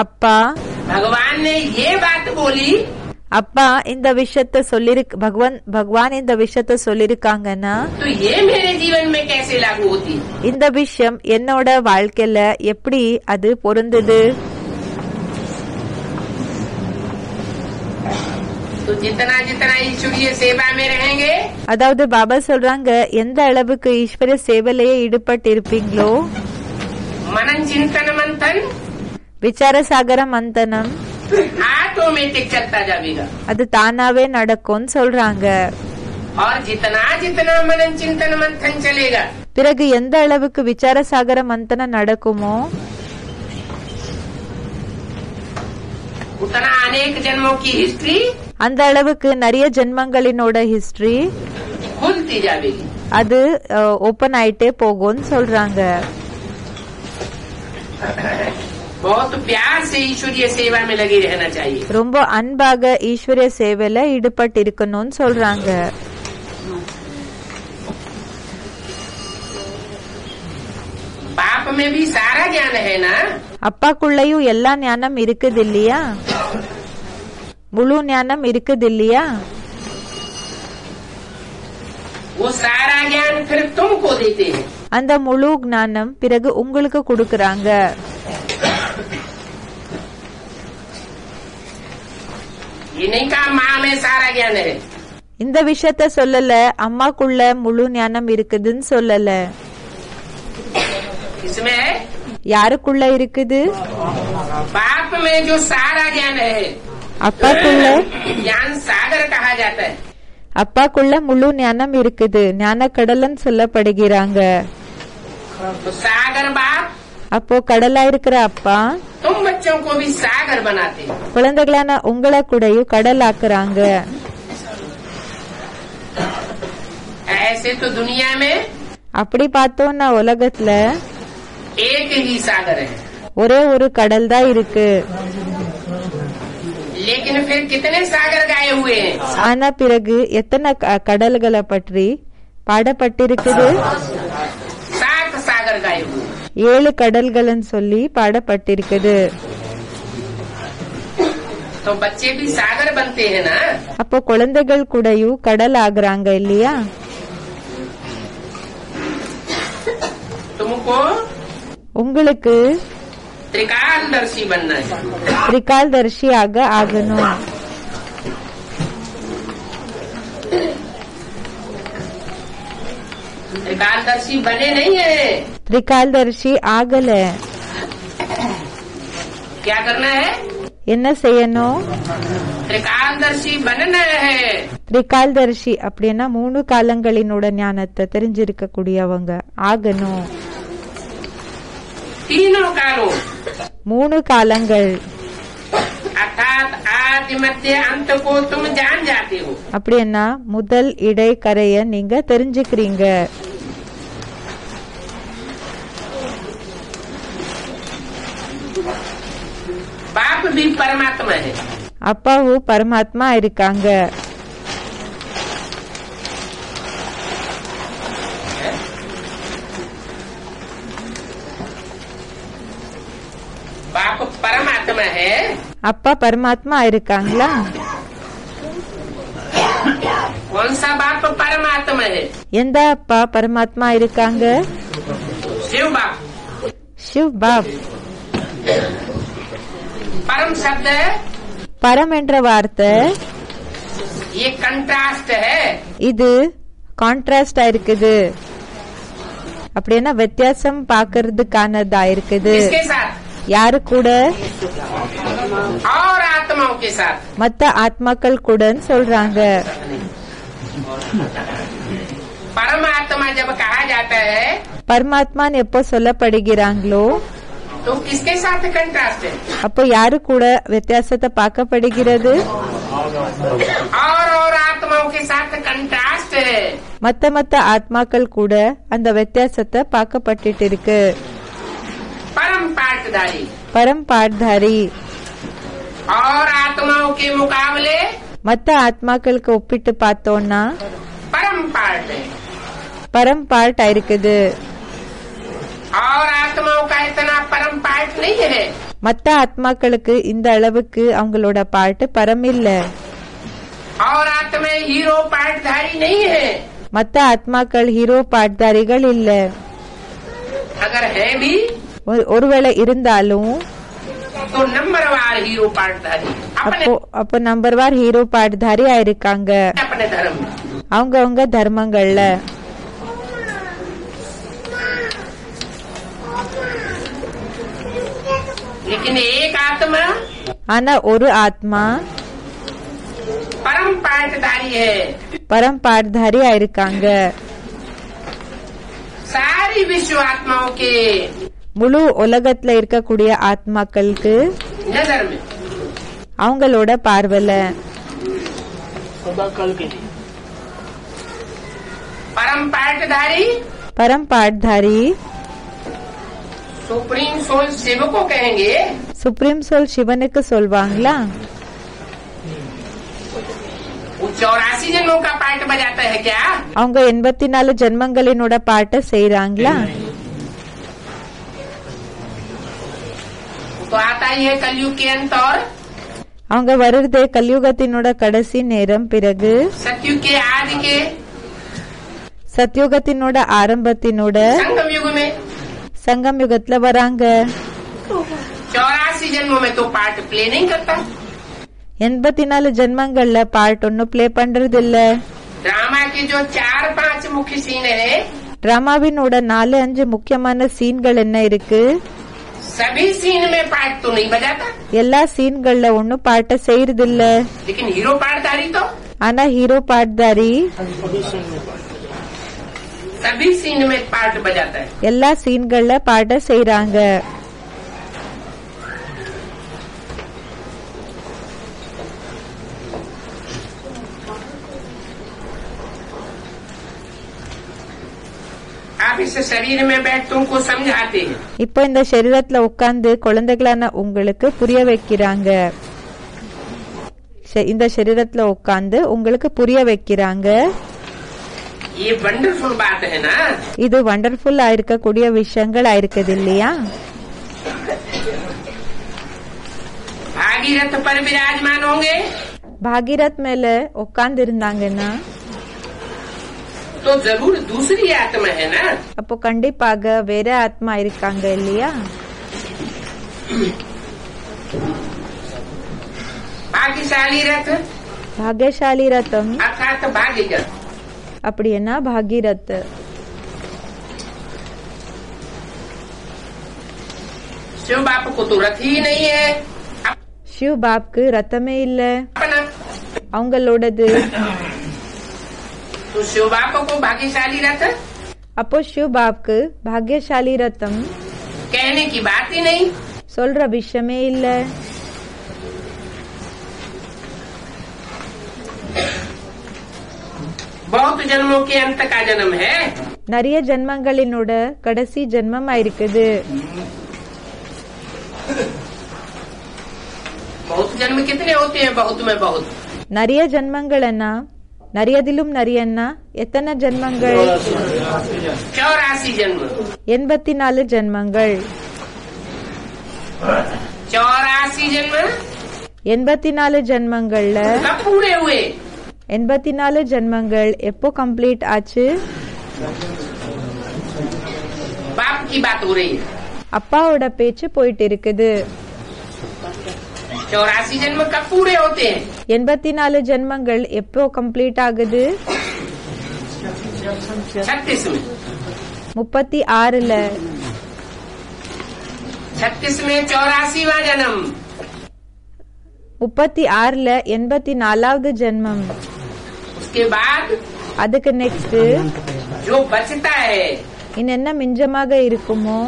அப்பா भगवान ने ये बात बोली, அப்பா இந்த விஷயத்த பகவான் இந்த விஷயத்த சொல்லிருக்காங்கன்னா तो ये मेरे जीवन में कैसे लागू होती? இந்த விஷயம் என்னோட வாழ்க்கையில எப்படி அது பொருந்தது? तो जितना जितना ईश्वरीय सेवा में रहेंगे, அதாவது பாபா சொல்றாங்க எந்த அளவுக்கு ஈஸ்வர சேவையிலேயே ஈடுபட்டு இருப்பீங்களோ, मनन चिंतन मंथन விசார சாகர மந்தனம் ऑटोमेटिक चलता जाएगा। அது தானாவே நடக்கும்னு சொல்றாங்க. और जितना जितना मनन चिंतन मंथन चलेगा, பிறகு எந்த அளவுக்கு விசார சாகர மந்தனம் நடக்குமோ उतना अनेक जन्मों की हिस्ट्री அந்த அளவுக்கு நிறைய ஜென்மங்களினோட ஹிஸ்டரி खुलती जाएगी। அது ஓபன் ஆயிட்டே போகும்னு சொல்றாங்க. बहुत प्यार से ईश्वरीय सेवा में लगे रहना चाहिए। ரொம்ப அன்பாக ஈஸ்வரிய சேவையில ஈடுபட்டு இருக்கணும்னு சொல்றாங்க. बाप में भी सारा ज्ञान है ना, அப்பாக்குள்ளயும் எல்லா ஞானம் இருக்குது இல்லையா? முழு ஞானம் இருக்குது இல்லையா? वो सारा ज्ञान फिर तुमको देते हैं। அந்த முழு ஞானம் பிறகு உங்களுக்கு கொடுக்கறாங்க. ये नहीं कहा माँ में सारा ज्ञान है। இந்த விஷயத்த சொல்லல அம்மாக்குள்ள முழு ஞானம் இருக்குதுன்னு சொல்லல. इसमें है யாருக்குள்ள இருக்குது? बाप में जो सारा ज्ञान है, அப்பாக்குள்ள ज्ञान सागर कहा जाता है। அப்பாக்குள்ள முழு ஞானம் இருக்குது, ஞான கடலன்னு சொல்லப்படுகிறாங்க. तो सागर बाप அப்போ கடலா இருக்கிற அப்பா तुम बच्चों को भी सागर बनाते हैं। குழந்தைகளான உங்களை கூடயும் கடல் ஆக்குறாங்க. ऐसे तो दुनिया में அப்படி பார்த்தோம்னா உலகத்துல एक ही सागर है, ஒரே ஒரு கடல் தான் இருக்கு. लेकिन फिर कितने सागर गाए हुए हैं? ஆனா பிறகு எத்தனை கடல்களை பற்றி பாடப்பட்டிருக்குது? 7 सागर गाए हुए हैं। 7 கடல்கள்னு சொல்லி பாடப்பட்டிருக்குது. तो बच्चे भी सागर बनते हैं ना। அப்போ குழந்தைகள் கூடயும் கடல் ஆகுறாங்க இல்லையா? तुमको உங்களுக்கு त्रिकालदर्शी बनना है। திரிகால்தர்ஷியாக ஆகணும். त्रिकालदर्शी बने नहीं है। திரிகால்தர்ஷி ஆகல. क्या करना है? என்ன செய்யணும்? त्रिकालदर्शी बनना है। திரிகால்தர்ஷி அப்படின்னா 3 காலங்களினோட ஞானத்தை தெரிஞ்சிருக்க கூடியவங்க ஆகணும். तीनों कालों 3 காலங்கள் अर्थात आदि मध्य अंत को तुम जान जाते हो। அப்படின்னா முதல் இடை கரைய நீங்க தெரிஞ்சுக்கிறீங்க. बाप भी परमात्मा है। அப்பாவும் பரமாத்மா இருக்காங்க. बाप परमात्मा है। அப்பா பரமாத்மா இருக்காங்களா? कौन सा बाप परमात्मा है? எந்த அப்பா பரமாத்மா இருக்காங்க? शिव बाप। சிவ் பாப். परम शब्द है, பரம் என்ற வார்த்தை ये कंट्रास्ट है। இது கான்ட்ராஸ்டா இருக்குது. அப்படின்னா வித்தியாசம் பாக்குறதுக்கானதா இருக்குது. किसके साथ? யாரு கூட? और आत्माओं के साथ। மத்த ஆத்மாக்கள் கூடன்னு சொல்றாங்க. परमात्मा जब कहा जाता है பரமாத்மான்னு எப்போ சொல்லப்படுகிறாங்களோ तो किसके साथ कंट्रास्ट है? அப்போ யாரு கூட வித்தியாசத்தை பார்க்கப்படுகிறது? और आत्माओं के साथ कंट्रास्ट है। மத்த ஆத்மாக்கள் கூட அந்த வித்தியாசத்தை பார்க்கப்பட்டு இருக்கு. परम पाठधारी பரம் பாட்தாரி और आत्माओं के मुकाबले மத்த ஆத்மாக்களுக்கு ஒப்பிட்டு பார்த்தோம்னா परम पाठ है। பரம் பாட்டா இருக்குது. और आत्माओं का इतना परम पाठ नहीं है। மத்த ஆத்மாக்களுக்கு இந்த அளவுக்கு அவங்களோட பாட்டு பரம் இல்ல. और आत्मा हीरो पाठधारी नहीं है। மத்த ஆத்மாக்கள் ஹீரோ பாட்தாரிகள் இல்ல. अगर है भी ஒருவேளை இருந்தாலும் तो नंबरवार हीरो पाठधारी अपने அப்போ நம்பர்வார் ஹீரோ பாட்தாரி ஆயிருக்காங்க अपने धर्म में। அவங்க தர்மங்கள்ல. लेकिन एक आत्मा ஆனா ஒரு ஆத்மா परम पाठधारी है। பரம் பாட்தாரி ஆயிருக்காங்க. सारी विश्व आत्माओं के முழு உலகத்துல இருக்கக்கூடிய ஆத்மாக்களுக்கு नजर में அவங்களோட பார்வையில सदा कल के लिए परम पाठधारी பரம் பாட்தாரி सुप्रीम सोल शिव को कहेंगे। சுப்ரீம் சோல் சிவனுக்கு சொல்வாங்களா? वो 84 जन्मों का पाठ बजाता है क्या? அவங்க 84 ஜென்மங்களினோட பாட்டை செய்யறாங்களா? तो आता ही है कलयुग के अंत और அவங்க வருதே கலியுகத்தினோட கடைசி நேரம், பிறகு सतयुग के आदि के சத்யுகத்தினோட ஆரம்பத்தினோட संगम युग में சங்கம் யுகத்துல வராங்க. 84 जन्मों में तो पार्ट प्ले नहीं करता. 84 ஜென்மங்கள்ல பார்ட் ஒன்னும் பிளே பண்றது இல்ல. ड्रामा के जो 4-5 मुख्य सीन है, டிராமாவினோட 4-5 முக்கியமான சீன்கள் என்ன இருக்கு? सभी सीन में पार्ट तो नहीं बजाता, எல்லா சீன்கள்ல ஒன்னும் பாட்ட செய்யறது இல்ல. लेकिन हीरो पार्टधारी तो ஆனா ஹீரோ பாட்தாரி सभी सीन में पार्ट बजाता है. எல்லா சீன்கள்ல பாட்ட செய்யறாங்க. आप इस शरीर में बैठ तुमको समझाते हैं. இப்போ இந்த சரீரத்துல உட்கார்ந்து குழந்தைகளான உங்களுக்கு புரிய வைக்கிறாங்க. இந்த சரீரத்துல உட்கார்ந்து உங்களுக்கு புரிய வைக்கிறாங்க. ये वंडरफुल बात है ना. இது வண்டர்ஃபுல்லா இருக்கக்கூடிய விஷயங்கள் இருக்குது இல்லையா? भागीरथ पर विराजमान होंगे பாகீரத் மேல உட்கார்ந்து இருந்தாங்கன்னா तो जरूर दूसरी आत्मा है ना. அப்போ கண்டிப்பாக வேற ஆத்மா இருக்காங்க இல்லையா? भाग्यशाली रथ பாகியசாலி ரதம் अर्थात भाग्यरथ. அப்படின்னா பாகீரத். शिव बाप को तो रथ ही नहीं है சிவ் பாப்க்கு ரத்தமே இல்ல अपना, அவங்களோடது. तो शिव बाप को भाग्यशाली रथ அப்போ சிவ் பாப்க்கு பாகியசாலி ரத்தம் कहने की बात ही नहीं. சொல்ற விஷயமே இல்ல. बहुत जन्मों के अंत का जन्म है. நிறைய ஜென்மங்களினோட கடைசி ஜென்மமா இருக்குது. बहुत जन्म कितने होते हैं? बहुत में बहुत. நிறைய ஜென்மங்கள்னா நிறையதிலும் நிறையன்னா எத்தனை ஜென்மங்கள்? 84 जन्म. 84 ஜென்மங்கள். 84 जन्म 84 ஜென்மங்கள்ல कब पूरे हुए? 84 ஜென்மங்கள் எப்போ கம்ப்ளீட் ஆச்சு? बाप की बात हो रही है. அப்பாவோட பேச்சு போயிட்டு இருக்குது. 84 जन्म कब पूरे होते हैं? 84 ஜென்மங்கள் எப்போ கம்ப்ளீட் ஆகுது? 36 में. 36ல. 36 में 84वां जन्म. 36ல 84வது ஜென்மம். उसके बाद அதுக்கு நெக்ஸ்ட் जो बचता है, இன்னென்ன மிஞ்சமாக இருக்குமோ?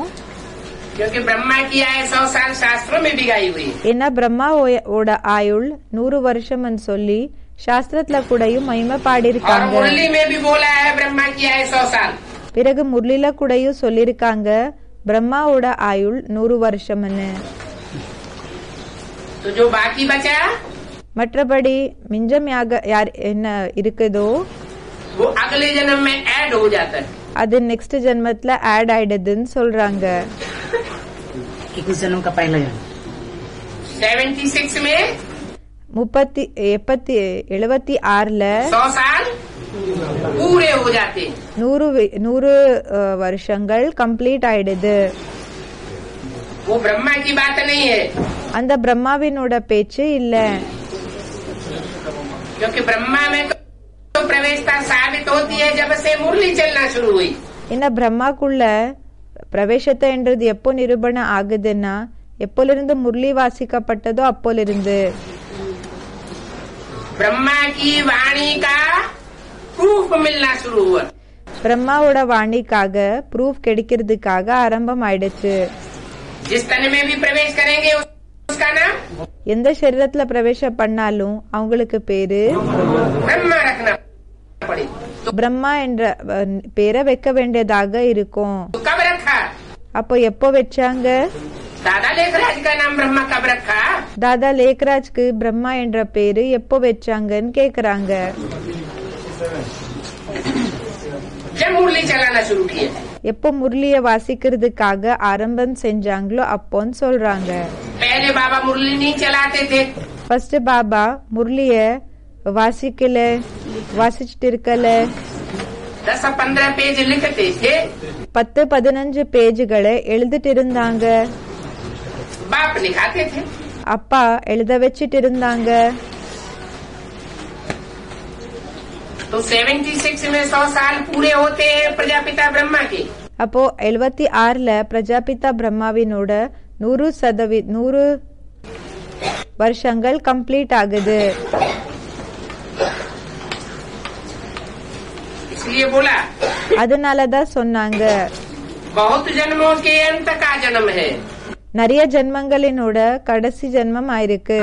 क्योंकि ब्रह्मा की आय 100 साल शास्त्रों में भी गाई हुई है. ஏன்னா பிரம்மாவோட ஆயுள் 100 வருஷம்னு சொல்லி சாஸ்திரத்துல கூடயும் மகிமை और பாடியிருக்காங்க. मुरली में भी बोला है ब्रह्मा की आय 100 साल. பிறகு முரளில கூடயும் சொல்லிருக்காங்க பிரம்மாவோட ஆயுள் 100 வருஷம்னு. तो जो बाकी बचा மற்றபடி மிஞ்சம் யார் என்ன இருக்குதோ वो अगले जन्म में ऐड हो जाता है. அது நெக்ஸ்ட் ஜென்மத்துல ஆட் ஆயிடுதுன்னு சொல்றாங்க. 21 जन्म का पहला जन्म. 76 में 76ல 100 साल पूरे हो जाते हैं. 100 வருஷங்கள் கம்ப்ளீட் ஆயிடுது. वो ब्रह्मा की बात नहीं है, அந்த பிரம்மாவினோட பேச்சு இல்ல. क्योंकि ब्रह्मा में तो प्रवेशता साबित होती है जब से मुरली चलना शुरू हुई. ஏன்னா பிரம்மாக்குள்ள பிரவேசத்தை என்றது எப்போ நிரூபணம் ஆகுதுன்னா எப்போலிருந்து முரளி வாசிக்கப்பட்டதோ அப்போலிருந்து. ब्रह्मा की वाणी का प्रूफ मिलना शुरू हुआ. பிரம்மாவோட வாணிக்காக ப்ரூஃப் கிடைக்கிறதுக்காக ஆரம்பம் ஆயிடுச்சு. जिस तन में भी प्रवेश करेंगे उसका नाम எந்த சரீரத்துல பிரவேசம் பண்ணாலும் அவங்களுக்கு பேரு ब्रह्मा रखना पड़े. तो பிரம்மா என்ற பேரை வைக்க வேண்டியதாக இருக்கும். कब रखा? அப்போ எப்போ வச்சாங்க? दादा लेखराज का नाम ब्रह्मा कब रखा? தாதா லேக்ராஜ்க்கு பிரம்மா என்ற பேரு எப்போ வச்சாங்கன்னு கேக்குறாங்க. जब मुरली चलाना शुरू किया. எப்போ முரளிய வாசிக்கிறதுக்காக ஆரம்பம் செஞ்சாங்களோ அப்போன்னு சொல்றாங்க. पहले बाबा मुरली नहीं चलाते थे. ஃபர்ஸ்ட் பாபா முரளிய வாசிச்சிட்டு இருக்கல. 10-15 पेज लिखते थे। 10-15 பேஜ்களை எழுதிட்டு இருந்தாங்க. बाप लिखाते थे, அப்பா எழுத வச்சிட்டு இருந்தாங்க. तो 76 में 100 साल पूरे होते हैं प्रजापिता ब्रह्मा के। அப்போ 76ல பிரஜாபிதா பிரம்மாவினோட 100 வருஷங்கள் கம்ப்ளீட் ஆகுது. इसलिए बोला, அதனாலதான் சொன்னாங்க बहुत जन्मों के अंत का जन्म है। நிறைய ஜென்மங்களினோட கடைசி ஜென்மம் ஆயிருக்கு.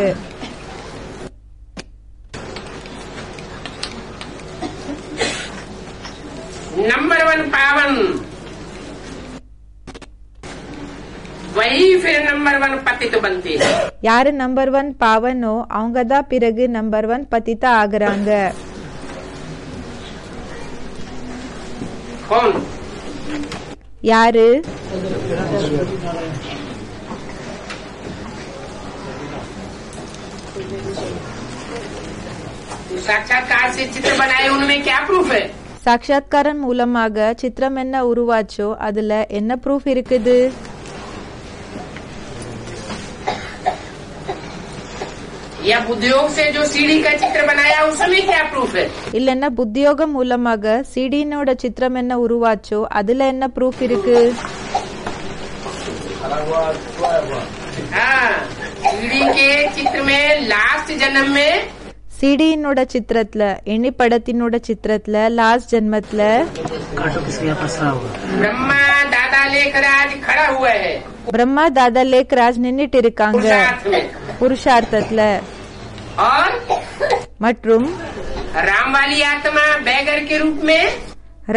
नंबर 1 पावन, वही फिर नंबर 1 पतित बनते हैं। யாரு நம்பர் 1 பாவனோ அவங்கதான் பிறகு நம்பர் 1 பதிதா ஆகுறாங்க. कौन? யாரு? साक्षात्कार से चित्र बनाए, उनमें क्या प्रूफ है? சாட்சாத்காரன் மூலமாக சித்திரம் என்ன உருவாச்சோ அதுல என்ன ப்ரூஃப் இருக்குது? या बुद्धियोग से जो सीढ़ी का चित्र बनाया उसमें क्या प्रूफ है? இல்லன்னா புத்தியோகம் மூலமாக சிடினோட சித்திரம் என்ன உருவாச்சோ அதுல என்ன ப்ரூஃப் இருக்கு? हाँ, सीढ़ी के चित्र में लास्ट जन्म में சிடியினோட சித்திரத்துல எண்ணி படத்தினோட சித்திரத்துல லாஸ்ட் ஜென்மத்துல कांटो किसके यहाँ फंसा होगा। ब्रह्मा दादा लेकर आज खड़ा हुआ है பிரம்மா தாதா லேக்ராஜ் நின்னுட்டு இருக்காங்க पुरुषार्थ में, புருஷார்த்தத்துல. और மற்றும் राम वाली आत्मा बैगर के रूप में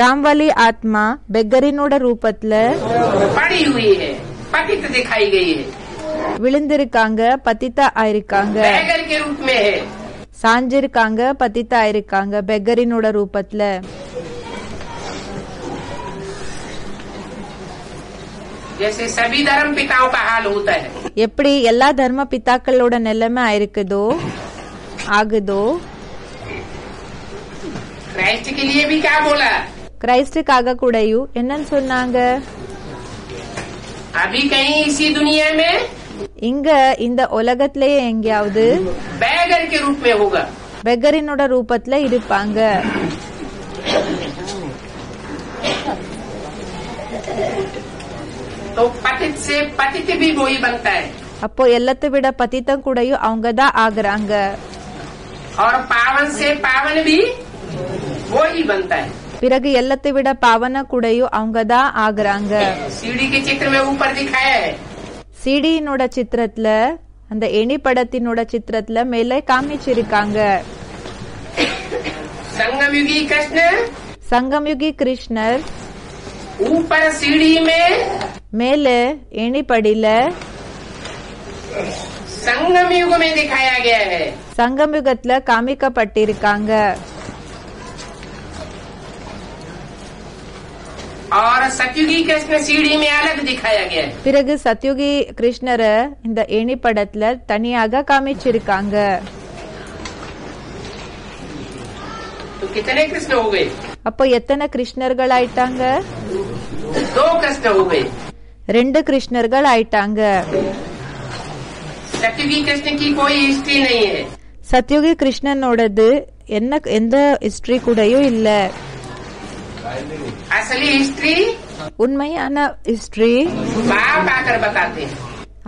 ராம்வாலி ஆத்மா பெக்கரினோட ரூபத்துல पड़ी हुई है, पतित दिखाई गई है, விழுந்திருக்காங்க, பதிதா ஆயிருக்காங்க. बैगर के रूप में है। சாஞ்சிருக்காங்க, பதிதா ஆயிருக்காங்க பெக்கரினோட ரூபத்துல. जैसे सभी धर्म पिताओं का हाल होता है, எப்படி எல்லா தர்ம பிதாக்களோட நிலைமை ஆயிருக்குதோ ஆகுதோ, क्राइस्ट के लिए भी क्या बोला? கிரைஸ்டுக்காக கூடயும் என்னன்னு சொன்னாங்க? अभी कहीं इसी दुनिया में இங்க இந்த உலகத்திலேயே எங்கேயாவது बैगर के रूप में होगा। பெக்கரினோட ரூபத்துல இருப்பாங்க. तो पतित से पतित भी वही बनता है, அப்போ எல்லாத்தை விட பதித்தம் கூடயும் அவங்கதான் ஆகுறாங்க. और पावन से पावन भी वही बनता है। பிறகு எல்லாத்தை விட பாவன கூடயும் அவங்கதான் ஆகுறாங்க. सीढ़ी के चित्र में ऊपर दिखाया है, சிடியினோட சித்திரத்துல அந்த எணி படத்தினோட சித்திரத்துல மேலே காமிச்சிருக்காங்க. संगमयुगी कृष्ण சங்கம்யுகி கிருஷ்ணர் ऊपर सीढ़ी में, மேல எணிப்படியில संगम युग में दिखाया गया है। சங்கம்யுகத்துல காமிக்கப்பட்டிருக்காங்க. और सतयुगी कृष्ण सीढ़ी में अलग दिखाया गया है। பிறகு சத்யுகி கிருஷ்ணரை இந்த எணி படத்துல தனியாக காமிச்சிருக்காங்க. तो कितने कृष्ण हो गए? அப்போ எத்தனை கிருஷ்ணர்கள் ஆயிட்டாங்க? 2 कृष्ण हो गए। 2 கிருஷ்ணர்கள் ஆயிட்டாங்க. सतयुगी कृष्ण की कोई हिस्ट्री नहीं है। சத்யுகி கிருஷ்ணனோடது எந்த ஹிஸ்டரி கூடயும் இல்ல. असली हिस्ट्री உண்மையான ஹிஸ்டரி बाप आकर बताते हैं।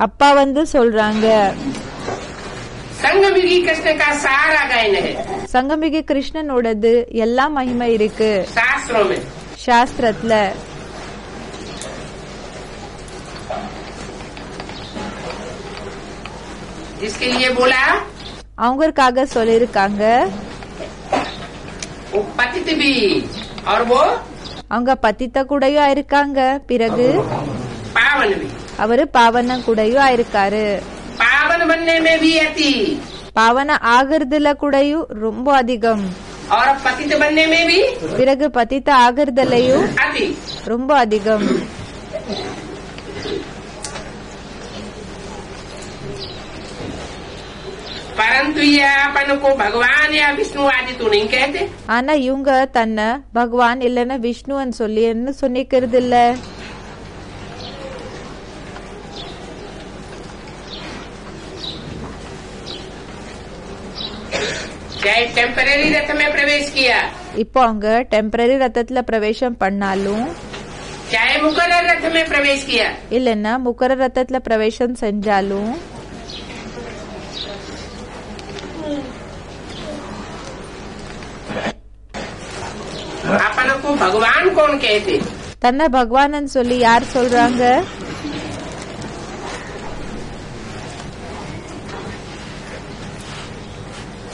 அப்பா வந்து சொல்றாங்க. संगमयुगी कृष्ण का सारा गायन है சங்கமிகி கிருஷ்ணனோடது எல்லா மகிமை இருக்கு शास्त्रों में। சாஸ்திரத்துல. जिसके लिए बोला அவங்களுக்காக சொல்லிருக்காங்க. वो पतित भी, और वो அவங்க பதித்த கூடயும் ஆயிருக்காங்க. பிறகு पावन भी। அவரு பாவன கூடயும் ஆயிருக்காரு. पावन बनने में भी अति, பாவன ஆகிறதுல கூடயும் ரொம்ப அதிகம். और पतित बनने में भी பிறகு பதித்த ஆகிறதுலயும் अति। ரொம்ப அதிகம். परंतु ये अपन को भगवान या विष्णु आदि तो नहीं कहते। ஆனா இவங்க தன்னை பகவான் இல்லைன்னா விஷ்ணுன்னு சொல்லி என்ன சொன்னிக்கிறது இல்ல. चाहे टेम्पररी रथ में प्रवेश किया, இப்போ அவங்க டெம்பரரி ரத்தத்துல பிரவேசம் பண்ணாலும், चाहे मुकर्रर रथ में प्रवेश किया, இல்லைன்னா முக்கர ரத்தத்துல பிரவேசம் செஞ்சாலும், अपन को भगवान कौन कहते? தன்னை பகவான் சொல்லி யார் சொல்றாங்க?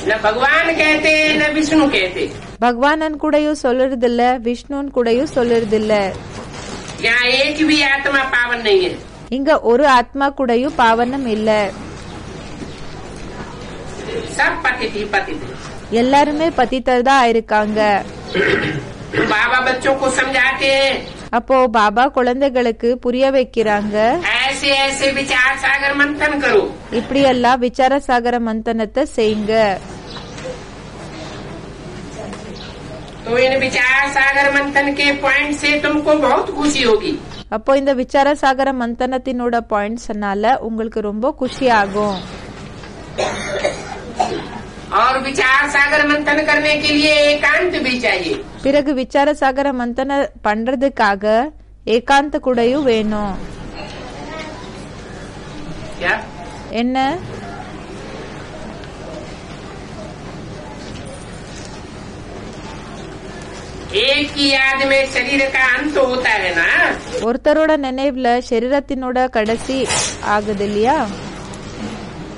न भगवान कहते न विष्णु कहते। பகவானன் கூடயும் சொல்லுறது இல்ல, விஷ்ணுன் கூடயும் சொல்லுறது இல்ல. यहाँ एक भी आत्मा पावन नहीं है। இங்க ஒரு ஆத்மா கூடயும் பாவனம் இல்ல. सब पतित पतित। எல்லாருமே பதித்தர் தான் இருக்காங்க. बाबा बच्चों को समझाते हैं, அப்போ பாபா குழந்தைகளுக்கு புரிய வைக்கிறாங்க, ऐसे ऐसे विचार सागर मंथन करो। இப்படி எல்லாம் விசார சாகர மந்தனத்தை செய்யுங்க. तो इन विचार सागर मंथन के पॉइंट से तुमको बहुत खुशी होगी। அப்போ இந்த விசார சாகர மந்தனத்தினோட பாயிண்ட்ஸ்னால உங்களுக்கு ரொம்ப குஷி ஆகும். और विचार सागर मंथन करने के लिए एकांत भी चाहिए। பிறகு விசார சாகர மந்தன பண்றதுக்காக ஏகாந்த கூடயும் வேணும். क्या? என்ன? एक की याद में शरीर का अंत होता है ना। ஒருத்தரோட நினைவுல சரீரத்தினோட கடைசி ஆகுது இல்லையா?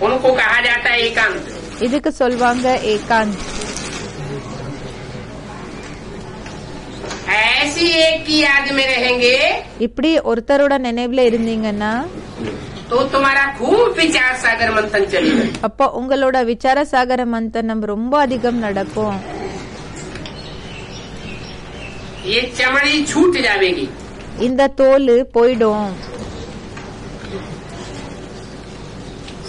उनको कहा जाता है एकांत। இதுக்கு சொல்வாங்க ஏகாந்த். ऐसी एक की याद में रहेंगे இப்படி ஒருத்தரோட நினைவுல இருந்தீங்கன்னா तो तुम्हारा खूब विचार सागर मंथन चलेगा। அப்போ உங்களோட விசார சாகர மந்தனம் ரொம்ப அதிகம் நடக்கும். ये चमड़ी छूट जाएगी। இந்த தோல் போயிடும்.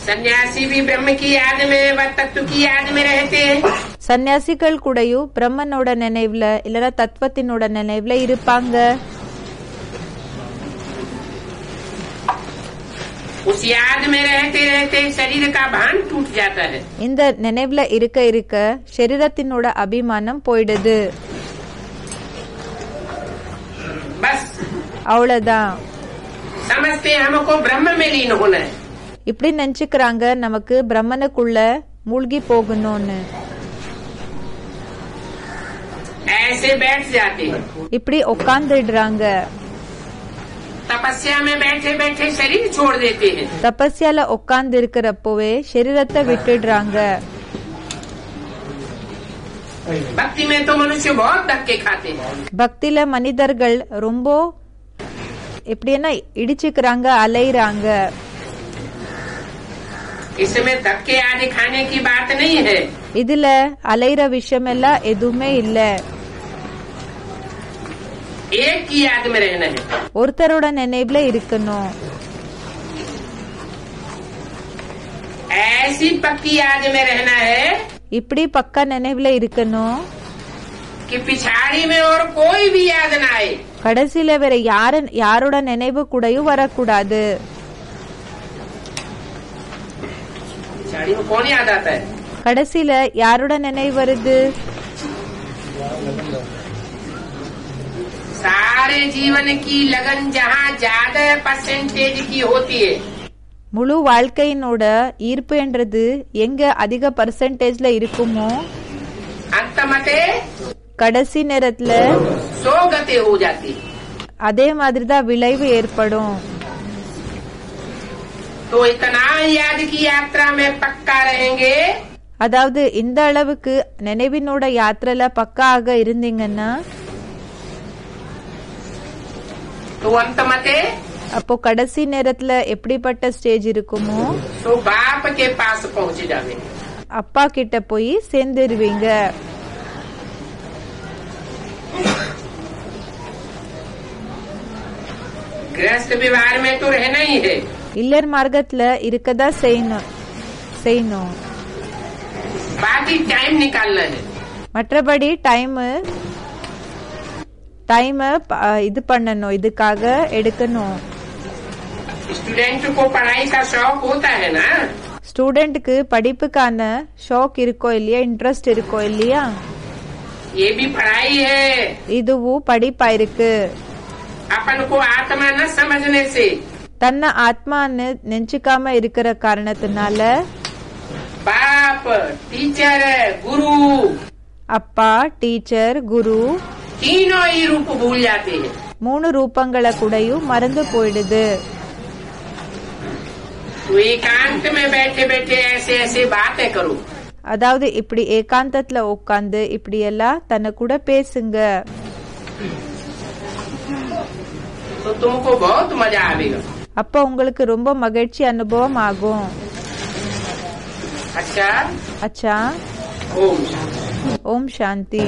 सन्यासी भी ब्रह्म की याद में व तत्व की याद में रहते हैं। சன்னியாசிகள் கூடயும் பிரம்மனோட நினைவுல இல்ல தத்துவத்தினோட நினைவுல இருப்பாங்க. उस याद में रहते रहते शरीर का भान टूट जाता है। இந்த நினைவுல இருக்க இருக்க சரீரத்தினோட அபிமானம் போயிடுது. बस அவ்வளவுதான். समझते हमको ब्रह्म में लीन होना है। இப்படி நினைச்சுக்கிறாங்க நமக்கு பிரம்மனுக்குள்ள மூழ்கி போகணும்னு. ऐसे बैठ जाते हैं। இப்படி உட்கார்ந்துடுறாங்க. तपस्या में बैठे बैठे शरीर छोड़ देते हैं। தபஸ்யால உட்கார்ந்து இருக்கிறப்பவே சரீரத்தை விட்டுடுறாங்க. भक्ति में तो मनुष्य बहुत धक्के खाते हैं। பக்தில மனிதர்கள் ரொம்ப எப்படின்னா இடிச்சுக்கிறாங்க, அலைறாங்க. इसमें धक्के आदि खाने की बात नहीं है। இதுல அலைற விஷயம் எல்லாம் எதுவுமே இல்ல. एक की याद में रहना है। ஒருத்தரோட நினைவுல இருக்கணும். ऐसी पक्की याद में रहना है இப்படி பக்கா நினைவுல இருக்கணும். कि पिछाड़ी में और कोई भी याद न आए। கடைசியில வேற யாரோட நினைவு கூடயும் வரக்கூடாது. पिछाड़ी में कौन याद आता है? கடைசியில யாரோட நினைவு வருது? सारे जीवन की लगन जहाँ ज्यादा परसेंटेज की होती है, முழு வாழ்க்கையினோட ஈர்ப்பு என்றது எங்க அதிக பர்சன்டேஜ்ல இருக்குமோ अंत मते கடைசி நேரத்துல सो गते हो जाती। அதே மாதிரிதான் விளைவு ஏற்படும். तो इतना याद की यात्रा में पक्का रहेंगे அதாவது இந்த அளவுக்கு நினைவினோட யாத்திரையில பக்காக இருந்தீங்கன்னா तो अंत मते அப்போ கடைசி நேரத்துல எப்படிப்பட்ட ஸ்டேஜ் இருக்குமோ तो बाप के पास पहुँच जावे। அப்பா கிட்ட போய் சேர்ந்துருவீங்க. गृहस्थ व्यवहार में तो रहना ही है। இல்லர் மார்க்கத்துல இருக்கதா செய்யணும். बाकी टाइम निकालना है। மற்றபடி டைம் இது பண்ணணும், இதுக்காக எடுக்கணும். स्टूडेंट को पढ़ाई का शौक होता है ना, ஸ்டூடெண்ட்க்கு படிப்புக்கான ஷாக் இருக்கோ இல்லையா, இன்ட்ரெஸ்ட் இருக்கோ இல்லையா, ये भी पढ़ाई है। இதுவும் படிப்பா இருக்கு. अपन को आत्मा न समझने से, தன்னை ஆத்மான்னு நெஞ்சுக்காம இருக்கிற காரணத்தினால बाप, टीचर, गुरु, அப்பா, டீச்சர், குரு तीनों ही रूप भूल जाते हैं। 3 ரூபங்களை கூடயும் மறந்து போயிடுது. तो एकांत में बैठे बैठे ऐसे ऐसे बातें करो, அதாவது இப்படி ஏகாந்தத்துல உட்கார்ந்து இப்படி எல்லாம் தன்னை கூட பேசுங்க. तो तुमको बहुत मजा आएगा। அப்ப உங்களுக்கு ரொம்ப மகிழ்ச்சி அனுபவம் ஆகும். अच्छा, அச்சா, ओम शांति। ஓம் சாந்தி.